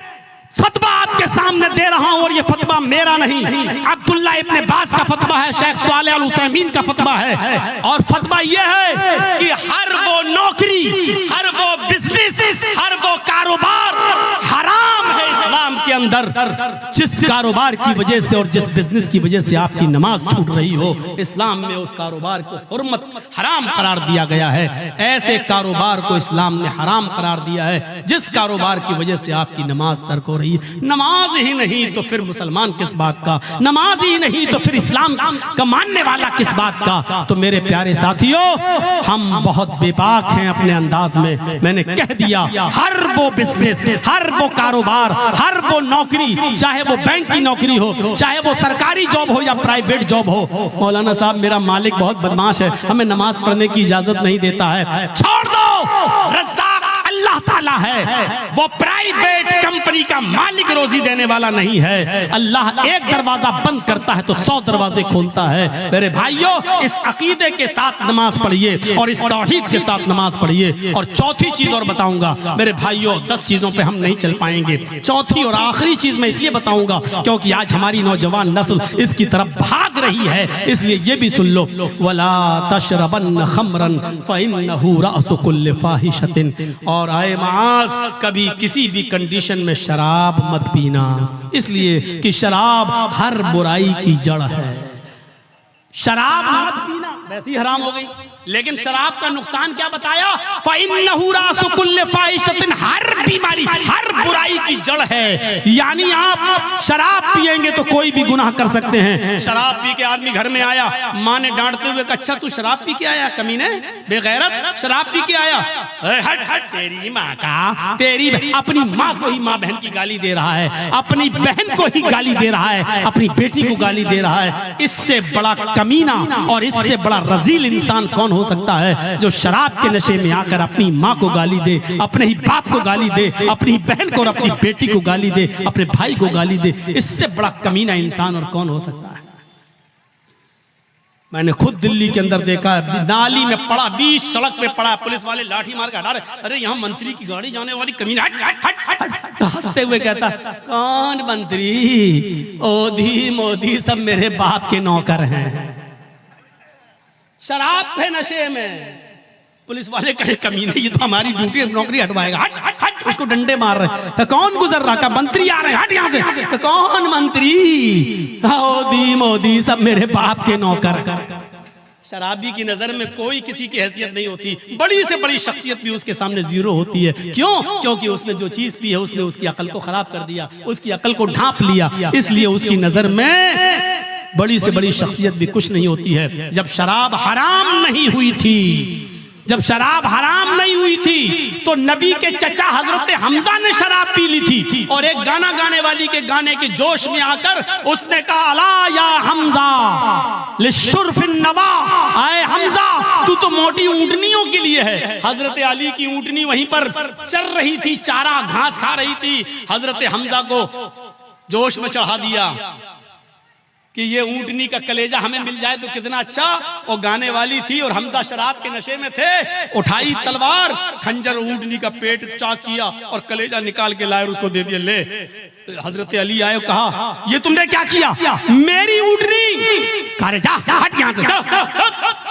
फतवा आपके सामने दे रहा हूं और ये फतवा मेरा नहीं, अब्दुल्ला इब्ने बास का फतवा है, शेख सालेह अल उसैमीन का फतवा है। और फतवा ये है कि हर वो नौकरी, हर वो बिजनेस, हर वो कारोबार हराम है इस्लाम के अंदर जिस कारोबार की वजह से और जिस बिजनेस की वजह से आपकी नमाज छूट रही हो, इस्लाम में उस कारोबार को हुर्मत हराम करार दिया गया है। ऐसे कारोबार को इस्लाम ने हराम करार दिया है जिस कारोबार की वजह से आपकी नमाज तर्क हो रही है। नमाज ही नहीं तो फिर मुसलमान किस बात का, नमाज ही नहीं तो फिर इस्लाम का मानने वाला किस बात का। तो मेरे प्यारे साथियों, हम बहुत बेबाक हैं अपने अंदाज में। मैंने कह दिया, हर वो बिजनेस, हर वो कारोबार, हर वो नौकरी, चाहे वो बैंक की नौकरी हो, चाहे वो सरकारी जॉब हो या प्राइवेट जॉब हो। मौलाना साहब मेरा मालिक बहुत बदमाश है, हमें नमाज पढ़ने की इजाजत नहीं देता है, छोड़ दो, रज़्ज़ाक़ अल्लाह ताला है, वो प्राइवेट कंपनी का मालिक रोजी देने वाला नहीं है। अल्लाह एक दरवाजा बंद करता है तो 100 दरवाजे खोलता है। मेरे भाइयों, इस अकीदे के साथ नमाज पढ़िए और इस तौहीद के साथ नमाज पढ़िए। और चौथी चीज और बताऊंगा मेरे भाइयों, 10 चीजों पे हम नहीं चल पाएंगे, चौथी और आखिरी चीज मैं इसलिए बताऊंगा क्योंकि आज हमारी नौजवान नस्ल इसकी तरफ भाग रही है, इसलिए ये भी सुन लो, वला तशरबन खमरन फइन्नहु रअसु कुल्लि फाहिशतिन, और आए मास कभी किसी भी कंडीशन में शराब मत पीना, इसलिए कि शराब हर बुराई की जड़ है। शराब मत पीना। वैसे ही हराम हो गई। लेकिन शराब का नुकसान क्या बताया? फ़इन्नहु रासु कुल्लि फ़ाहिशतिन, हर बीमारी, हर बुराई की जड़ है। यानी आप शराब पिएंगे तो कोई भी गुनाह कर सकते हैं। शराब पी के आदमी घर में आया, माँ ने डांटते हुए कहा, अच्छा तू शराब पी के आया कमीने, बेगैरत, शराब पी के आया। हट हट, तेरी माँ का, तेरी अपनी माँ को ही माँ बहन की गाली दे रहा है, अपनी बहन को ही गाली दे रहा है, अपनी बेटी को गाली दे रहा है। इससे बड़ा कमीना और इससे बड़ा रजील इंसान कौन हो सकता है जो शराब के नशे में आकर अपनी माँ को गाली दे, अपने ही बाप को गाली दे, अपनी बहन को और अपनी बेटी को गाली दे, अपने भाई को गाली दे। इससे बड़ा कमीना इंसान और कौन हो सकता है? मैंने खुद दिल्ली के अंदर देखा है, नाली में पड़ा, बीच सड़क पे पड़ा, पुलिस वाले लाठी मार के हटा रहे, अरे यहाँ मंत्री की गाड़ी जाने वाली कमीना, हट हट हट हट, तो हंसते हुए कहता, कौन मंत्री? ओधी मोदी सब मेरे बाप के नौकर हैं। शराब के नशे में पुलिस वाले कहे, कमीने ये तो हमारी ड्यूटी नौकरी हटवाएगा, हट हट हट, उसको डंडे मार रहे। तो कौन गुजर रहा? का मंत्री आ रहे हैं, हट यहाँ से। तो कौन मंत्री? मोदी मोदी सब मेरे बाप के नौकर। शराबी की नजर में कोई किसी की हैसियत नहीं होती, बड़ी से बड़ी शख्सियत भी उसके सामने जीरो होती है। क्यों? क्योंकि उसने जो चीज पी है उसने उसकी अकल को खराब कर दिया, उसकी अकल को ढांप लिया, इसलिए उसकी नजर में बड़ी से बड़ी शख्सियत भी कुछ नहीं होती है। जब शराब हराम नहीं हुई थी, जब शराब हराम नहीं हुई थी तो नबी के चचा हजरत हमजा ने शराब पी ली थी और एक गाना गाने वाली के गाने के जोश में आकर उसने कहा, अला या हमजा लिशुर्फिन नवा, आए हमजा तू तो मोटी ऊंटनियों के लिए है। हजरत अली की ऊंटनी वहीं पर चर रही थी, चारा घास खा रही थी। हजरत हमजा को जोश में चढ़ा दिया कि ये ऊंटनी का कलेजा हमें मिल जाए तो कितना अच्छा। और गाने वाली थी और हमजा शराब के नशे में थे, उठाई तलवार, खंजर ऊंटनी का पेट चाक किया और कलेजा निकाल के लाए, उसको दे दिया, ले। हजरत अली आए, कहा ये तुमने क्या किया? मेरी ऊंटनी। कहा जा हट यहाँ से।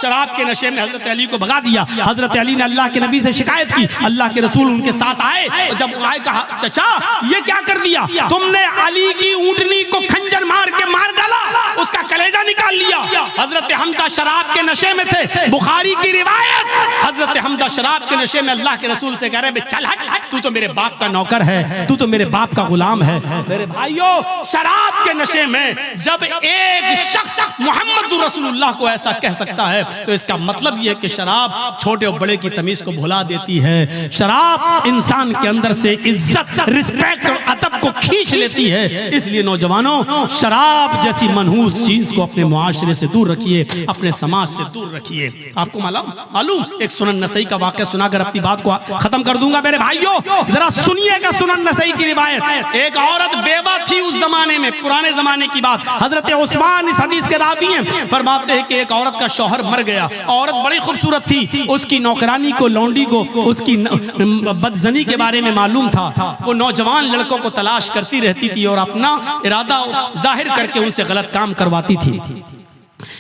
शराब के नशे में हजरत अली को भगा दिया। हजरत अली ने अल्लाह के नबी से शिकायत की, अल्लाह के रसूल उनके साथ आए और जब आए कहा, चचा ये क्या कर दिया तुमने? अली की ऊंटनी को खंजर मार के मार डाला, उसका कलेजा निकाल लिया। हजरत हमजा शराब के नशे में थे, बुखारी की रिवायत। हजरत हमजा शराब के नशे में अल्लाह के रसूल से कह रहे, चल हट, तू तो मेरे बाप का नौकर है, तू तो मेरे बाप का गुलाम है। मेरे भाइयों, शराब के नशे में जब एक शख्स मोहम्मद रसूलुल्लाह को ऐसा कह सकता है तो इसका मतलब यह है कि शराब छोटे और बड़े की तमीज को भुला देती है। शराब इंसान के अंदर से इज्जत, रिस्पेक्ट और अदब को खींच लेती है। इसलिए नौजवानों, शराब जैसी मनहूस चीज को अपने मुआशरे से दूर रखिए, अपने समाज से दूर रखिए। आपको मालूम एक सुनन नसई का वाक़या सुनाकर अपनी बात को खत्म कर दूंगा। मेरे भाइयों जरा सुनिएगा सुनन नसई की रिवायत। एक औरत बेवा थी उस जमाने में, पुराने जमाने की बात। हजरत उस्मान इस हदीस के रावी हैं, फरमाते हैं कि एक औरत का शौहर मर गया। औरत बड़ी खूबसूरत थी, उसकी नौकरानी को, लौंडी को उसकी बदजनी के बारे में मालूम था। वो नौजवान लड़कों को तलाश करती रहती थी और अपना इरादा जाहिर करके उनसे गलत काम करवाती थी।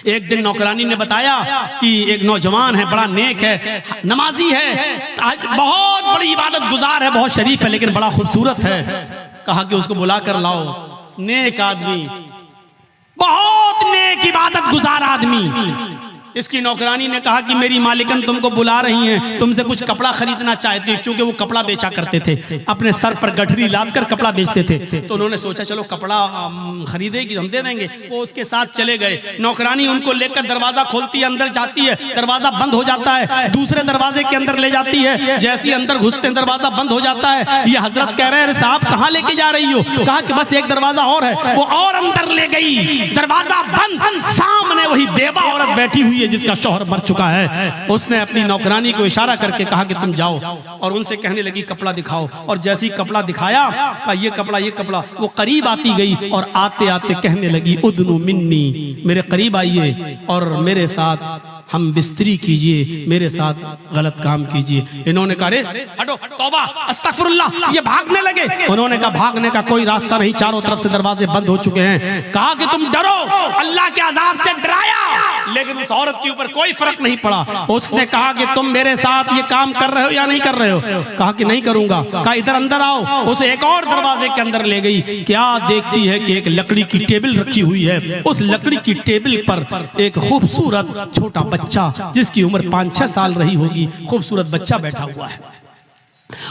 एक दिन नौकरानी ने बताया कि एक नौजवान है, बड़ा नेक है, नमाजी है, बहुत बड़ी इबादत गुजार है, बहुत शरीफ है, लेकिन बड़ा खूबसूरत है। कहा कि उसको बुला कर लाओ। नेक आदमी, बहुत नेक इबादत गुजार आदमी। इसकी नौकरानी ने कहा कि मेरी मालिकन तुमको बुला रही हैं, तुमसे कुछ कपड़ा खरीदना चाहती है, क्योंकि वो कपड़ा बेचा करते थे, अपने सर पर गठरी लादकर कपड़ा बेचते थे। तो उन्होंने सोचा चलो कपड़ा खरीदेगी, हम दे देंगे। वो उसके साथ चले गए। नौकरानी उनको लेकर दरवाजा खोलती है, अंदर जाती है, दरवाजा बंद हो जाता है, दूसरे दरवाजे के अंदर ले जाती है। जैसे ही अंदर घुसते दरवाजा बंद हो जाता है। ये हजरत कह रहे हैं, साहब कहाँ लेके जा रही हो? कहा कि बस एक दरवाजा और है। वो और अंदर ले गई, दरवाजा बंद, सामने वही बेवा औरत बैठी हुई जिसका शौहर मर चुका है। उसने अपनी नौकरानी को इशारा करके कहा कि तुम जाओ, और उनसे कहने लगी कपड़ा दिखाओ। और जैसे ही कपड़ा दिखाया, कहा ये कपड़ा। वो करीब आती गई और आते आते कहने लगी, उदनु मिन्नी, मेरे करीब आइए और मेरे साथ हम बिस्तरी कीजिए, मेरे साथ गलत काम कीजिए। इन्होंने कहा, हटो, तौबा, अस्तगफिरुल्लाह, ये भागने लगे। उन्होंने कहा भागने का कोई रास्ता नहीं, चारों तरफ से दरवाजे बंद हो चुके हैं। कहा कि तुम डरो, अल्लाह के अजाब से डराया, लेकिन उस औरत के ऊपर कोई फर्क नहीं पड़ा। उसने कहा कि तुम मेरे साथ ये काम कर रहे हो या नहीं कर रहे हो? कहा कि नहीं करूंगा। कहा इधर अंदर आओ। उसे एक और दरवाजे के अंदर ले गई। क्या देखती है कि एक लकड़ी की टेबल रखी हुई है। उस लकड़ी की टेबल पर एक खूबसूरत छोटा बच्चा, जिसकी उम्र 5-6 साल रही होगी, खूबसूरत बच्चा बैठा हुआ है।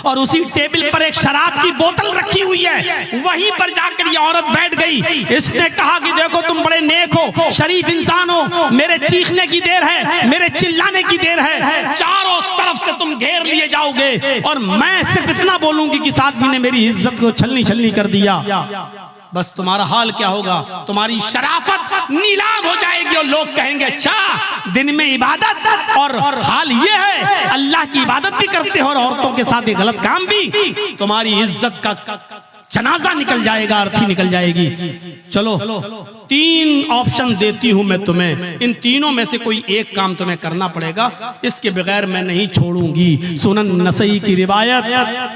और उसी टेबल पर एक शराब की बोतल रखी हुई है। वहीं पर जाकर ये औरत बैठ गई। इसने कहा कि देखो तुम बड़े नेक हो, शरीफ इंसान हो, मेरे चीखने की देर है, मेरे चिल्लाने की देर है, चारों तरफ से तुम घेर लिए जाओगे और मैं सिर्फ इतना बोलूंगी कि इस आदमी ने मेरी इज्जत को छलनी छलनी कर दिया। बस तुम्हारा हाल क्या होगा? तुम्हारी शराफत नीलाम हो जाएगी और लोग कहेंगे अच्छा दिन में इबादत और हाल ये है, अल्लाह की इबादत भी करते हो और औरतों के साथ ये गलत काम भी। तुम्हारी इज्जत का जनाजा निकल जाएगा, अर्थी निकल जाएगी। चलो 3 ऑप्शन देती हूं मैं तुम्हें, इन तीनों में से कोई एक काम तुम्हें करना पड़ेगा, इसके बगैर मैं नहीं छोड़ूंगी। सुनन नसई की रिवायत,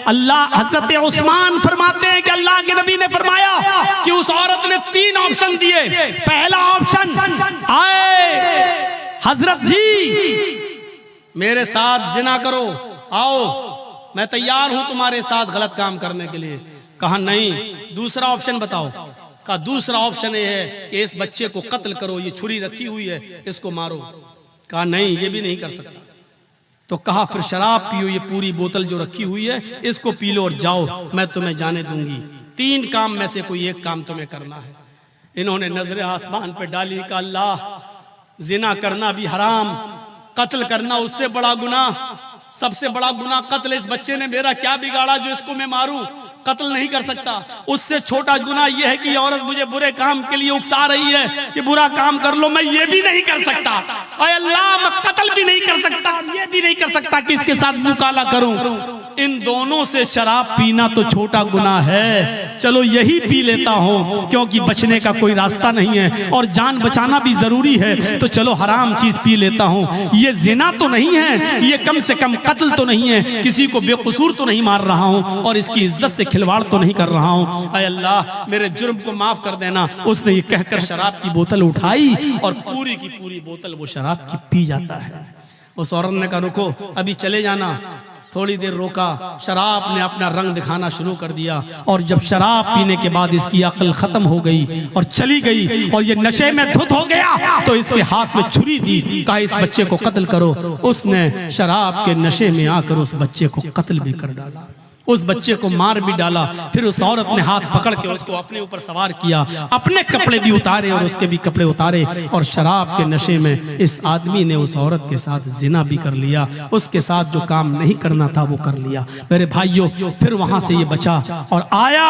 अल्लाह हजरत उस्मान फरमाते हैं कि अल्लाह के नबी ने फरमाया कि उस औरत ने 3 ऑप्शन दिए। पहला ऑप्शन, आए हजरत जी मेरे साथ जिना करो, आओ मैं तैयार हूं तुम्हारे साथ गलत काम करने के लिए। कहा नहीं। दूसरा ऑप्शन बताओ। कहा दूसरा ऑप्शन ये है कि इस बच्चे को कत्ल करो, ये छुरी रखी हुई है, इसको मारो। कहा नहीं, ये भी नहीं कर सकता। तो कहा फिर शराब पियो, ये पूरी बोतल जो रखी हुई है इसको पी लो और जाओ, मैं तुम्हें जाने दूंगी। 3 काम में से कोई एक काम तुम्हें करना है। इन्होंने नजर आसमान पे डाली। कहा अल्लाह, जिना करना भी हराम, कत्ल करना उससे बड़ा गुनाह, सबसे बड़ा गुनाह कत्ल। इस बच्चे ने मेरा क्या बिगाड़ा जो इसको मैं मारूं? कत्ल नहीं कर सकता। उससे छोटा गुनाह यह है कि औरत मुझे बुरे काम के लिए उकसा रही है कि बुरा काम कर लो, मैं ये भी नहीं कर सकता। और अल्लाह, मैं कत्ल भी नहीं कर सकता, ये भी नहीं कर सकता कि इसके साथ मुंह काला करूं। इन दोनों से शराब पीना तो छोटा गुनाह है, चलो यही पी लेता हूं क्योंकि बचने का कोई रास्ता नहीं है और जान बचाना भी जरूरी है, तो चलो हराम चीज पी लेता हूं। ये जिना तो नहीं है, ये कम से कम कत्ल तो नहीं है, किसी को बेकसूर तो नहीं मार रहा हूं और इसकी इज्जत से खिलवाड़ तो नहीं कर रहा हूं। ऐ अल्लाह, मेरे जुर्म को माफ कर देना। उसने ये कहकर शराब की बोतल उठाई और पूरी की पूरी बोतल वो शराब की पी जाता है। उस औरत ने कहा रुको, अभी चले जाना। थोड़ी देर रोका, शराब ने अपना रंग दिखाना शुरू कर दिया और जब शराब पीने के बाद इसकी अक्ल खत्म हो गई और चली गई और ये नशे में धुत हो गया तो इसके हाथ में छुरी दी। कहा इस बच्चे को कत्ल करो। उसने शराब के नशे में आकर उस बच्चे को कत्ल भी कर डाला, उस बच्चे को मार भी डाला। फिर उस औरत ने हाथ पकड़ के उसको अपने ऊपर सवार किया, अपने कपड़े भी उतारे और उसके भी कपड़े उतारे और शराब के नशे में इस आदमी ने उस औरत के साथ जिना भी कर लिया। उसके साथ जो काम नहीं करना था वो कर लिया। मेरे भाइयों, फिर वहां से ये बचा और आया,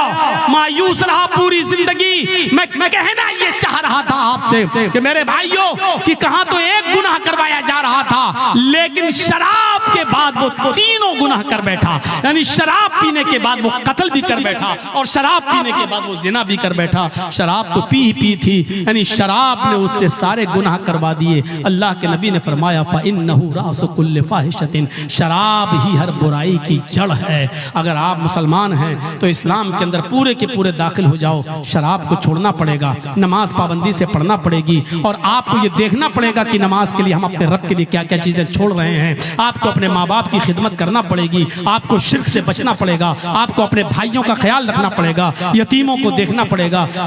मायूस रहा पूरी जिंदगी। मैं कहना ये चाह रहा था आपसे कि मेरे भाइयों कि कहां तो एक गुनाह करवाया जा रहा था, लेकिन शराब के बाद वो 3 गुनाह कर बैठा। यानी शराब पीने के बाद वो कत्ल भी कर बैठा और शराब पीने के बाद वो जिना भी कर बैठा। शराब तो पी ही पी थी, यानी शराब ने उससे सारे गुनाह करवा दिए। अल्लाह के नबी ने फरमाया फ़इन्नहु रासु कुल्लि फ़ाहिशतिन, शराब ही हर बुराई की जड़ है। अगर आप मुसलमान हैं तो इस्लाम के अंदर पूरे के पूरे दाखिल हो जाओ। शराब को छोड़ना पड़ेगा, नमाज पाबंदी से पढ़ना पड़ेगी और आपको ये देखना पड़ेगा कि नमाज के लिए हम अपने रब के लिए क्या क्या चीजें छोड़ रहे हैं। आपको अपने माँ बाप की खिदमत करना पड़ेगी, आपको शिर्क से बचना पड़ेगा, आपको अपने भाइयों का ख्याल रखना पड़ेगा, यतीमों को देखना पड़ेगा।